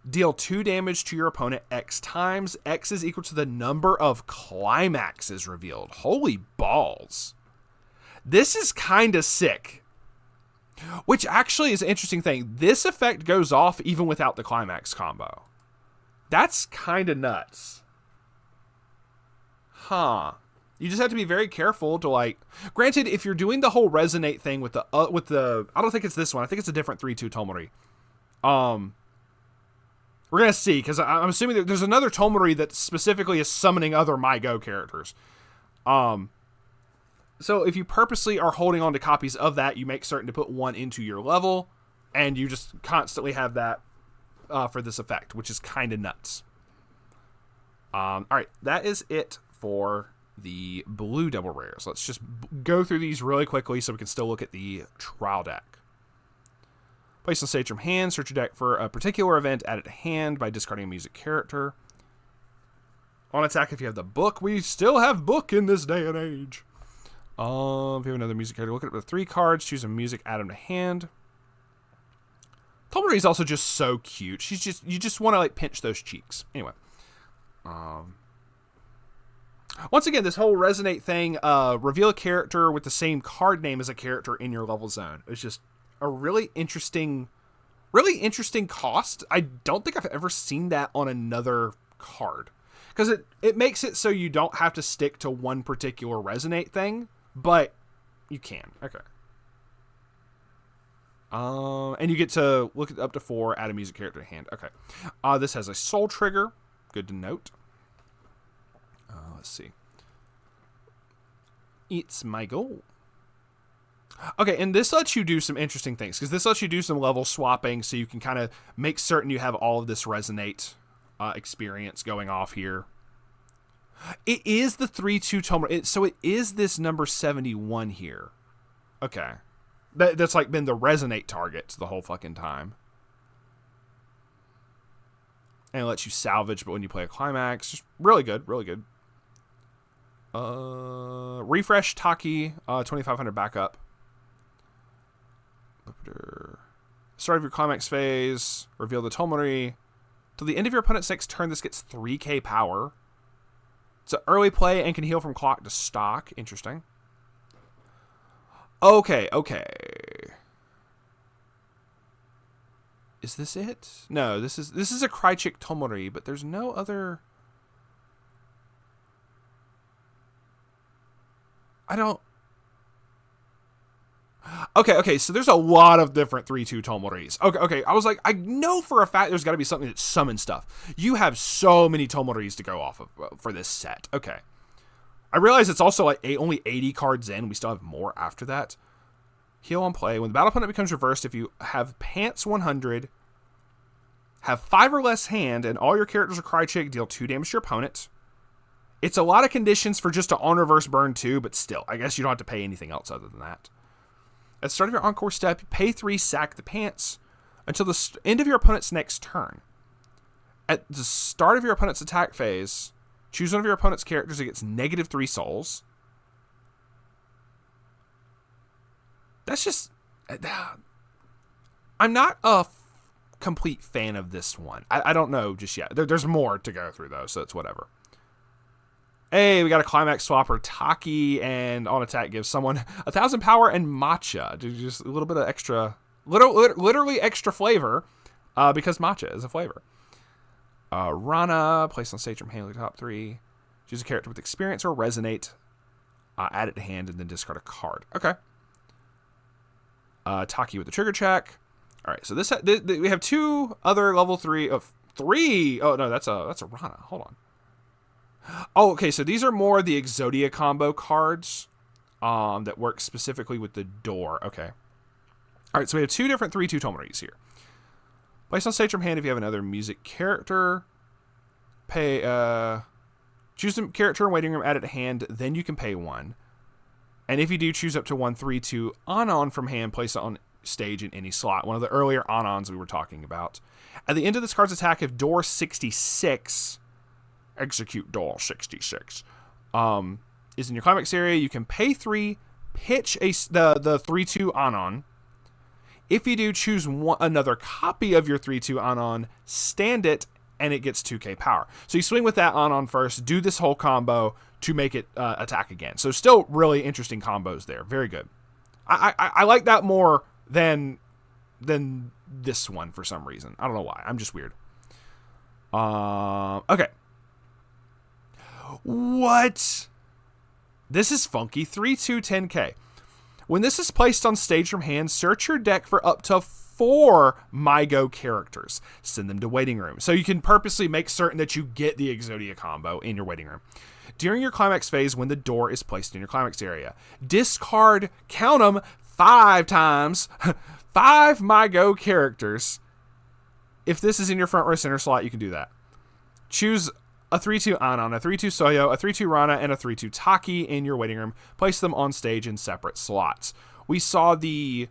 deal 2 damage to your opponent X times. X is equal to the number of climaxes revealed. Holy balls. This is kind of sick. Which actually is an interesting thing. This effect goes off even without the climax combo. That's kind of nuts. Huh. You just have to be very careful to like... Granted, if you're doing the whole resonate thing with the... I don't think it's this one. I think it's a different 3/2 Tomori. We're going to see, because I'm assuming that there's another Tomori that specifically is summoning other MyGo characters. So if you purposely are holding on to copies of that, you make certain to put 1 into your level, and you just constantly have that for this effect, which is kind of nuts. All right, that is it for the blue double rares. Let's just go through these really quickly so we can still look at the trial deck. Place on stage from hand, search your deck for a particular event, add it to hand by discarding a music character. On attack, if you have the book, we still have book in this day and age. If you have another music character, look at it with 3 cards, choose a music, add them to hand. Tomori is also just so cute. You just want to like pinch those cheeks. Anyway. Once again, this whole resonate thing, reveal a character with the same card name as a character in your level zone. It's just a really interesting cost. I don't think I've ever seen that on another card. Because it makes it so you don't have to stick to one particular resonate thing, but you can. Okay. And you get to look at up to 4, add a music character to hand. Okay. This has a soul trigger. Good to note. Let's see. It's MyGo. Okay, and this lets you do some interesting things, because this lets you do some level swapping, so you can kind of make certain you have all of this resonate experience going off here. It is the 3/2 Tomori, so it is this number 71 here. Okay. That's like been the resonate target the whole fucking time. And it lets you salvage, but when you play a climax, just really good, really good. Refresh Taki, 2500 backup. Start of your climax phase, reveal the Tomori. Till the end of your opponent's next turn, this gets 3k power. It's an early play and can heal from clock to stock. Interesting. Okay. Is this it? No, this is a Krychik Tomori, but there's no other... I don't... Okay, so there's a lot of different 3/2 Tomoris. Okay, I was like, I know for a fact there's got to be something that summons stuff. You have so many Tomoris to go off of for this set. Okay. I realize it's also like only 80 cards in. We still have more after that. Heal on play. When the battle opponent becomes reversed, if you have pants 100, have 5 or less hand, and all your characters are Krychik, deal 2 damage to your opponent. It's a lot of conditions for just an on-reverse burn too, but still, I guess you don't have to pay anything else other than that. At the start of your encore step, pay 3, sack the pants, until the end of your opponent's next turn. At the start of your opponent's attack phase, Choose one of your opponent's characters that gets -3 souls. That's just... I'm not a complete fan of this one. I don't know just yet. There's more to go through, though, so it's whatever. Hey, we got a climax swapper, Taki, and on attack gives someone 1,000 power and matcha. Just a little bit of extra... Literally extra flavor, because matcha is a flavor. Rana, place on stage from hand, top 3. Choose a character with experience or resonate. Add it to hand and then discard a card. Okay. Taki with the trigger check. All right, so we have 2 other level 3 of 3. Oh no, that's a Rana. Hold on. Oh, okay. So these are more the Exodia combo cards that work specifically with the door. Okay. All right, so we have 2 different 3/2 Tomoris here. Place on stage from hand if you have another music character. Choose a character in waiting room, add it to hand, then you can pay 1. And if you do, choose up to 1 3/2 Anon from hand, place it on stage in any slot. One of the earlier Anons we were talking about. At the end of this card's attack, if door 66, execute door 66, is in your climax area, you can pay 3, pitch the 3/2 Anon. If you do, choose another copy of your 3/2 Anon, stand it, and it gets 2k power. So you swing with that Anon first, do this whole combo to make it attack again. So still really interesting combos there. Very good. I like that more than this one for some reason. I don't know why. I'm just weird. Okay. What? This is funky. 3/2 10k. When this is placed on stage from hand, search your deck for up to 4 MyGo characters. Send them to waiting room. So you can purposely make certain that you get the Exodia combo in your waiting room. During your climax phase, when the door is placed in your climax area, discard, count them, 5 times, 5 MyGo characters. If this is in your front row center slot, you can do that. Choose a 3/2 Anon, a 3/2 Soyo, a 3/2 Rana, and a 3/2 Taki in your waiting room. Place them on stage in separate slots. We saw the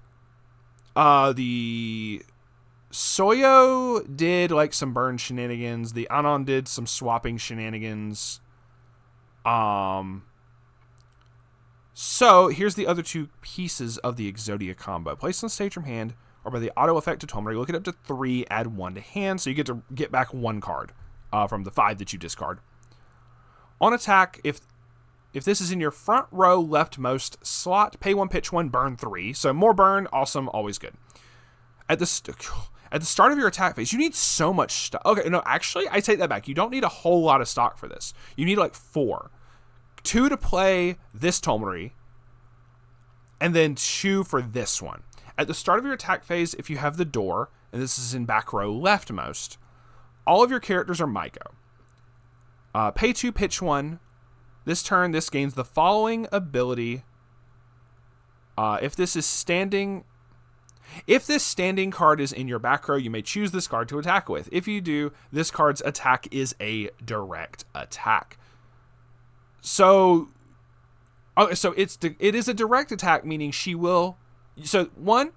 Soyo did like some burn shenanigans. The Anon did some swapping shenanigans. So here's the other 2 pieces of the Exodia combo. Place on stage from hand, or by the auto effect to Tomori, look it up to 3, add 1 to hand, so you get to get back 1 card from the 5 that you discard. On attack, if this is in your front row leftmost slot, pay 1, pitch 1, burn 3. So more burn, awesome, always good. At the start of your attack phase, you need so much stuff. Okay, no, actually, I take that back. You don't need a whole lot of stock for this. You need like 4. 2 to play this Tomori, and then 2 for this one. At the start of your attack phase, if you have the door, and this is in back row leftmost, all of your characters are MyGo. Pay 2, pitch 1. This turn, this gains the following ability. If this standing card is in your back row, you may choose this card to attack with. If you do, this card's attack is a direct attack. So it is a direct attack, meaning she will. So 1,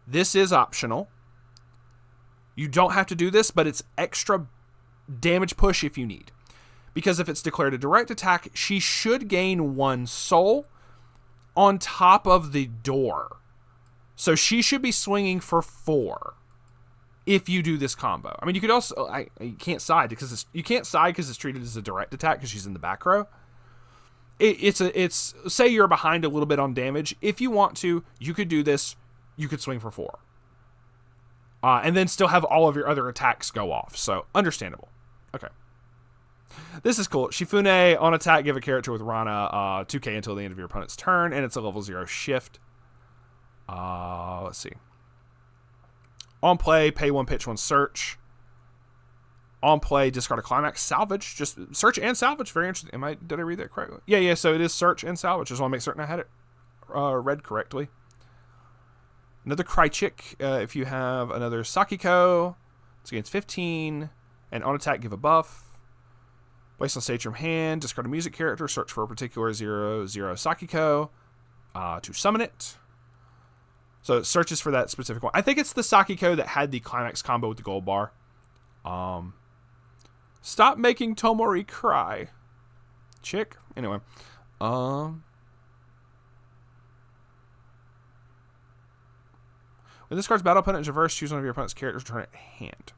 this is optional. You don't have to do this, but it's extra damage push if you need. Because if it's declared a direct attack, she should gain 1 soul on top of the door. So she should be swinging for 4 if you do this combo. I mean, you could also... you can't side because it's treated as a direct attack because she's in the back row. It's say you're behind a little bit on damage. If you want to, you could do this. You could swing for 4. And then still have all of your other attacks go off. So, understandable. Okay. This is cool. Shifune, on attack, give a character with Rana 2k until the end of your opponent's turn, and it's a level 0 shift. Let's see. On play, pay 1, pitch 1, search. On play, discard a climax, salvage. Just search and salvage. Very interesting. Did I read that correctly? Yeah, so it is search and salvage. Just want to make certain I had it read correctly. Another Krychik, if you have another Sakiko, it's against 15, and on attack, give a buff. Place on stage from hand, discard a music character, search for a particular 0/0 Sakiko to summon it. So it searches for that specific one. I think it's the Sakiko that had the climax combo with the gold bar. Stop making Tomori cry. chick. Anyway. When this card's battle opponent is reversed, choose one of your opponent's characters to turn it hand.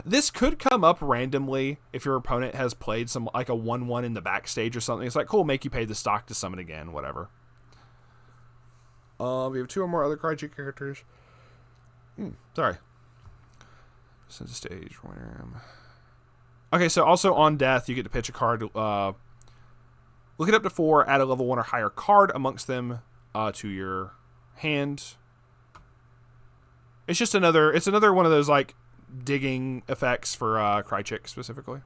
This could come up randomly if your opponent has played some like a 1/1 in the backstage or something. It's like, cool, make you pay the stock to summon again, whatever. We have 2 or more other Crychick characters. Sorry. Send a stage. Okay, so also on death, you get to pitch a card. Look it up to 4, add a level 1 or higher card amongst them to your hand. It's just another one of those like digging effects for Crychick specifically.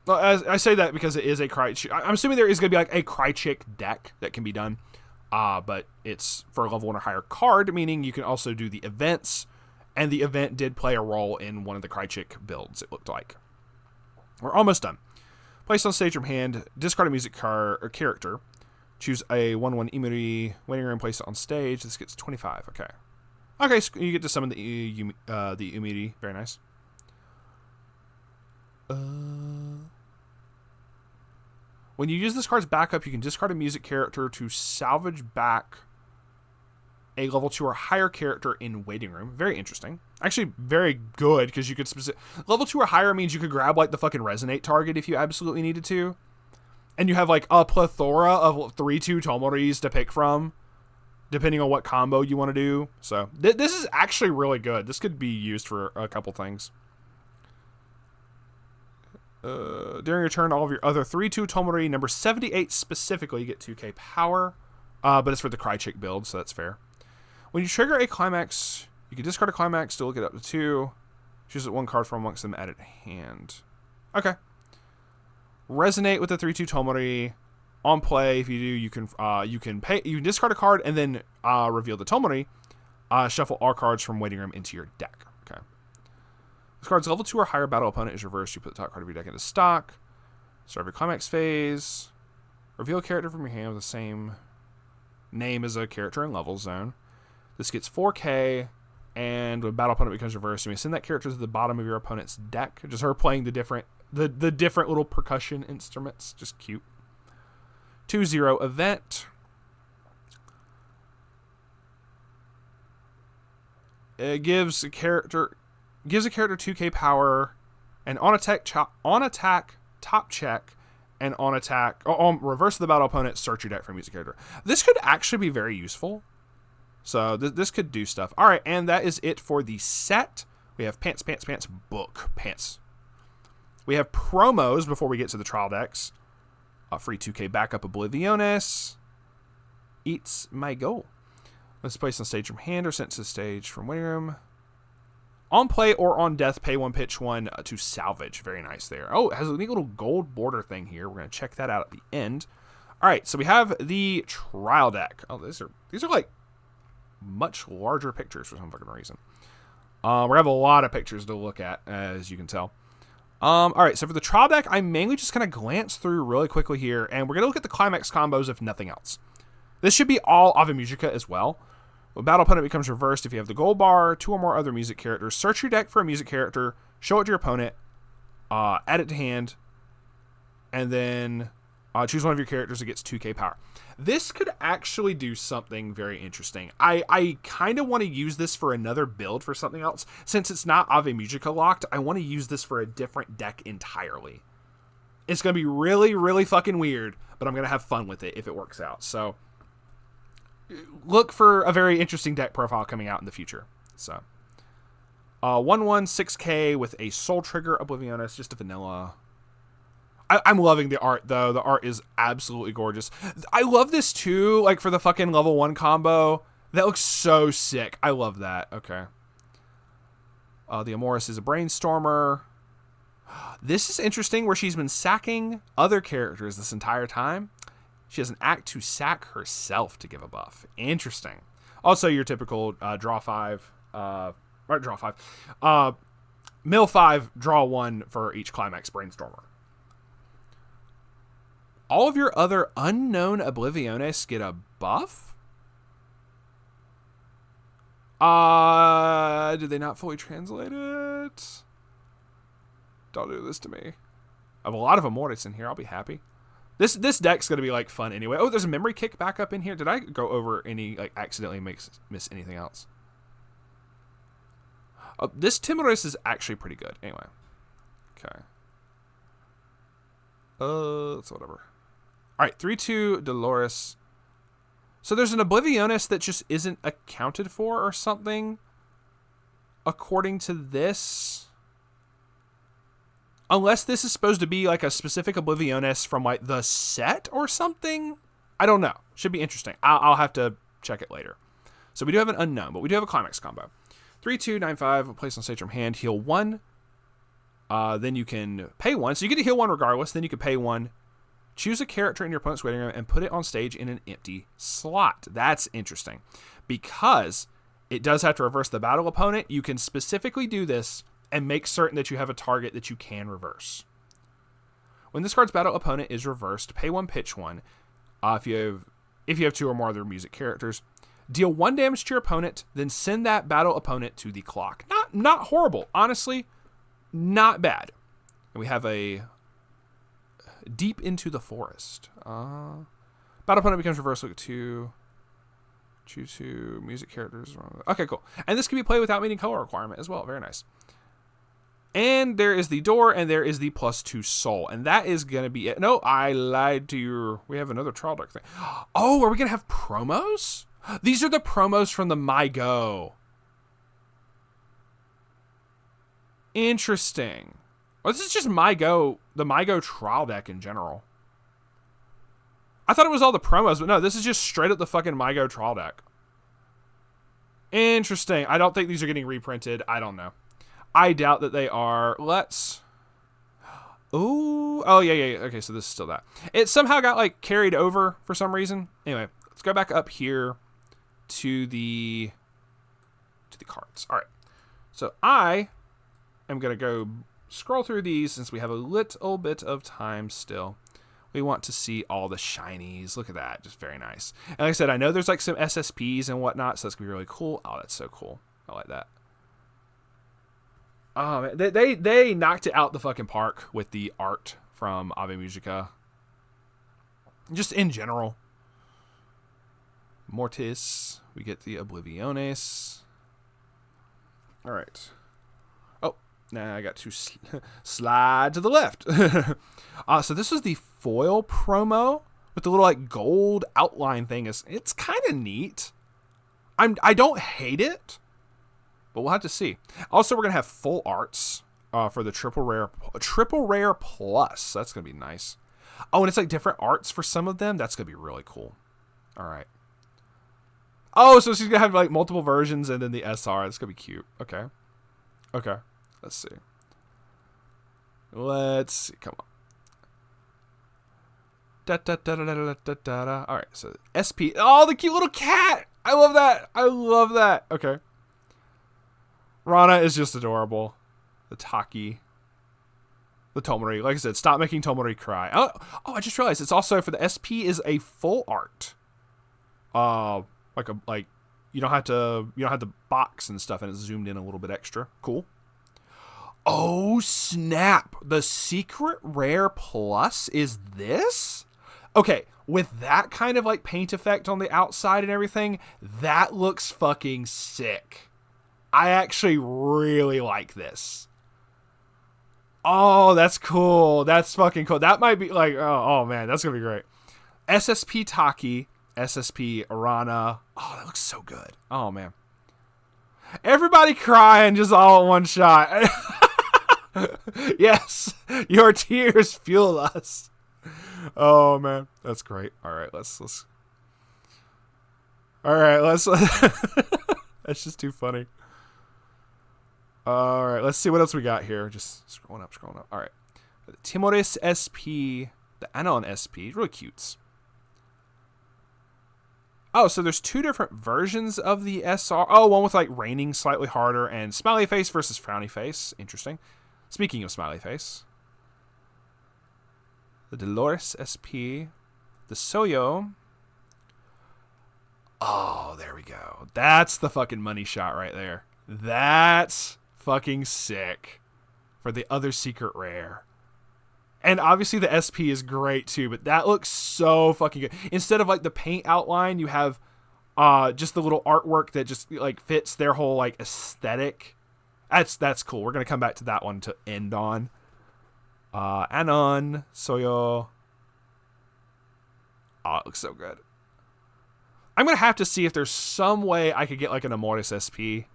Well, I say that because it is a Crychick. I'm assuming there is going to be like a Crychick deck that can be done. But it's for a level 1 or higher card, meaning you can also do the events, and the event did play a role in one of the Crychick builds, it looked like. We're almost done. Place on stage from hand, discard a music card or character. Choose a 1/1 immunity, waiting room, place it on stage. This gets 25. Okay. Okay, so you get to summon the immunity. Very nice. When you use this card's backup, you can discard a music character to salvage back a level 2 or higher character in waiting room. Very interesting. Actually, very good, because you could level 2 or higher means you could grab like the fucking resonate target if you absolutely needed to. And you have like a plethora of 3/2 Tomoris to pick from, depending on what combo you want to do. So this is actually really good. This could be used for a couple things. During your turn, all of your other 3/2 Tomori, number 78 specifically, you get 2k power. But it's for the Crychick build, so that's fair. When you trigger a climax, you can discard a climax to look it up to 2. Choose 1 card from amongst them, add it to hand. Okay. Resonate with the 3/2 Tomori. On play, if you do, you can discard a card and then reveal the Tomori. Shuffle all cards from waiting room into your deck. Okay. This card's level 2 or higher battle opponent is reversed. You put the top card of your deck into stock. Start your climax phase. Reveal a character from your hand with the same name as a character in level zone. This gets 4k, and when battle opponent becomes reversed, you may send that character to the bottom of your opponent's deck. Just her playing the different little percussion instruments. Just cute. 2/0 event. It gives a character 2k power, and on attack top check, and on attack on reverse of the battle opponent, search your deck for a music character. This could actually be very useful. So this could do stuff. All right, and that is it for the set. We have pants, book, pants. We have promos before we get to the trial decks. Free 2k backup Oblivionis. Eats MyGo. Let's place on stage from hand or sent to the stage from waiting room. On play or on death, pay 1, pitch 1 to salvage. Very nice there. Oh, it has a neat little gold border thing here. We're going to check that out at the end. All right, so we have the trial deck. Oh, these are like much larger pictures for some fucking reason. We have a lot of pictures to look at, as you can tell. All right, so for the trial deck, I'm mainly just going to glance through really quickly here, and we're going to look at the climax combos, if nothing else. This should be all Ave Mujica as well. When battle opponent becomes reversed, if you have the gold bar, 2 or more other music characters, search your deck for a music character, show it to your opponent, add it to hand, and then choose one of your characters that gets 2k power. This could actually do something very interesting. I kind of want to use this for another build for something else. Since it's not Ave Mujica locked, I want to use this for a different deck entirely. It's going to be really, really fucking weird, but I'm going to have fun with it if it works out. So look for a very interesting deck profile coming out in the future. So 1/1 6k with a Soul Trigger Oblivionis, just a vanilla. I'm loving the art, though. The art is absolutely gorgeous. I love this, too, like, for the fucking level 1 combo. That looks so sick. I love that. Okay. The Amoris is a Brainstormer. This is interesting, where she's been sacking other characters this entire time. She has an act to sack herself to give a buff. Interesting. Also, your typical draw 5. Mill 5, draw 1 for each Climax Brainstormer. All of your other unknown Oblivionis get a buff? Did they not fully translate it? Don't do this to me. I have a lot of Amores in here. I'll be happy. This deck's going to be, like, fun anyway. Oh, there's a memory kick back up in here. Did I go over any, like, accidentally miss anything else? Oh, this Timorous is actually pretty good. Anyway. Okay. It's whatever. All right, 3-2 Dolores. So there's an Oblivionis that just isn't accounted for or something, according to this. Unless this is supposed to be like a specific Oblivionis from like the set or something. I don't know. Should be interesting. I'll have to check it later. So we do have an unknown, but we do have a climax combo. 3-2, 9-5, place on stage from hand, heal 1. Then you can pay 1. So you get to heal 1 regardless. Then you can pay 1. Choose a character in your opponent's waiting room and put it on stage in an empty slot. That's interesting. Because it does have to reverse the battle opponent, you can specifically do this and make certain that you have a target that you can reverse. When this card's battle opponent is reversed, pay 1, pitch 1. If you have 2 or more other music characters, deal 1 damage to your opponent, then send that battle opponent to the clock. Not horrible. Honestly, not bad. And we have a Deep into the Forest. Battle opponent becomes reversed. Look at 2. Choose 2 music characters. Okay, cool. And this can be played without meeting color requirement as well. Very nice. And there is the door, and there is the +2 soul. And that is going to be it. No, I lied to you. We have another trial deck thing. Oh, are we going to have promos? These are the promos from the MyGo. Interesting. Well, this is just MyGo, the MyGo trial deck in general. I thought it was all the promos, but no, this is just straight up the fucking MyGo trial deck. Interesting. I don't think these are getting reprinted. I don't know. I doubt that they are. Let's... Ooh. Oh, yeah. Okay, so this is still that. It somehow got, like, carried over for some reason. Anyway, let's go back up here to the cards. All right. So I am going to go scroll through these since we have a little bit of time still. We want to see all the shinies. Look at that. Just very nice. And like I said, I know there's like some SSPs and whatnot, so that's going to be really cool. Oh, that's so cool. I like that. Oh, man. They knocked it out the fucking park with the art from Ave Mujica. Just in general. Mortis. We get the Obliviones. All right. Oh, now I got to slide to the left. So this is the foil promo with the little like gold outline thing. It's kind of neat. I don't hate it, but we'll have to see. Also, we're gonna have full arts for the triple rare plus. That's gonna be nice. Oh, and it's like different arts for some of them. That's gonna be really cool. All right. Oh, so she's gonna have like multiple versions and then the SR. That's gonna be cute. Okay. Let's see. Come on. All right. So SP. Oh, the cute little cat. I love that. Okay. Rana is just adorable. The Taki. The Tomori. Like I said, stop making Tomori cry. Oh, I just realized it's also for the SP is a full art. Like you don't have to box and stuff, and it's zoomed in a little bit extra. Cool. Oh snap! The secret rare plus is this? Okay, with that kind of like paint effect on the outside and everything, that looks fucking sick. I actually really like this. Oh, that's cool. That's fucking cool. That might be like, oh man, that's gonna be great. SSP Taki, SSP Arana. Oh, that looks so good. Oh man. Everybody crying just all at one shot. Yes, your tears fuel us. Oh man, that's great. All right, let's. That's just too funny. All right, let's see what else we got here. Just scrolling up. All right, the Timores SP, the Anon SP, really cute. Oh, so there's two different versions of the SR. Oh, one with like raining slightly harder and smiley face versus frowny face. Interesting. Speaking of smiley face, the Dolores SP, the Soyo. Oh, there we go. That's the fucking money shot right there. That's fucking sick for the other secret rare. And obviously the SP is great too, but that looks so fucking good. Instead of like the paint outline, you have just the little artwork that just like fits their whole like aesthetic. That's cool. We're gonna come back to that one to end on. Anon Soyo. Oh, it looks so good. I'm gonna have to see if there's some way I could get like an Immortus SP.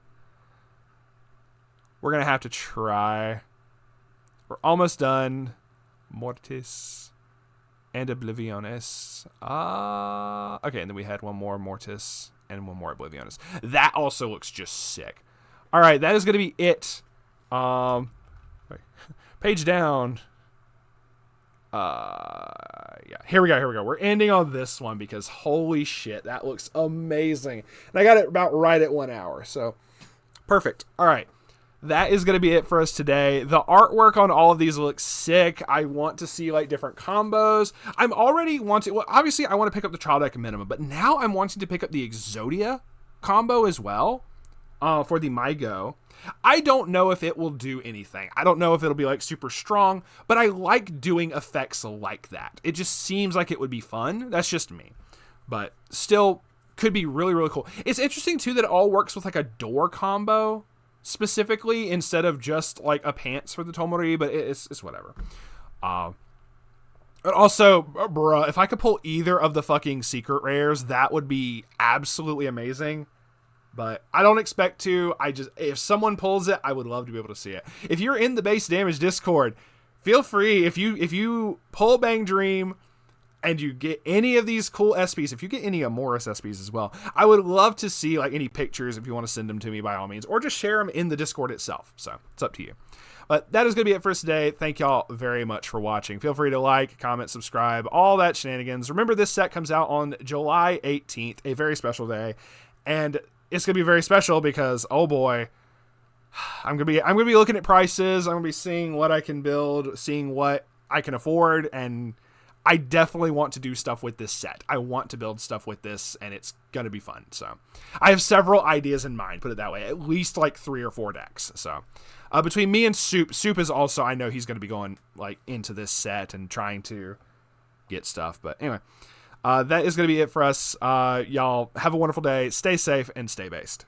We're gonna have to try. We're almost done. Mortis and Oblivionis. Okay, and then we had one more Mortis and one more Oblivionis. That also looks just sick. All right, that is going to be it. Page down. Yeah, here we go. We're ending on this one because holy shit, that looks amazing. And I got it about right at 1 hour, so perfect. All right. That is going to be it for us today. The artwork on all of these looks sick. I want to see like different combos. I'm already wanting, well, obviously I want to pick up the Trial Deck Minimum, but now I'm wanting to pick up the Exodia combo as well for the MyGo. I don't know if it will do anything. I don't know if it'll be like super strong, but I like doing effects like that. It just seems like it would be fun. That's just me, but still could be really, really cool. It's interesting too that it all works with like a door combo specifically instead of just like a pants for the Tomori, but it's whatever. But also, bruh, if I could pull either of the fucking secret rares, that would be absolutely amazing. But I don't expect to. If someone pulls it, I would love to be able to see it. If you're in the Base Damage Discord, feel free. If you pull Bang Dream and you get any of these cool SPs, if you get any Amoris SPs as well, I would love to see like any pictures if you want to send them to me by all means, or just share them in the Discord itself. So it's up to you. But that is going to be it for us today. Thank y'all very much for watching. Feel free to like, comment, subscribe, all that shenanigans. Remember, this set comes out on July 18th, a very special day. And it's going to be very special because, oh boy, I'm going to be looking at prices. I'm going to be seeing what I can build, seeing what I can afford, and I definitely want to do stuff with this set. I want to build stuff with this, and it's going to be fun. So I have several ideas in mind, put it that way, at least like 3 or 4 decks. So between me and Soup is also, I know he's going to be going like into this set and trying to get stuff. But anyway, that is going to be it for us. Y'all have a wonderful day. Stay safe and stay based.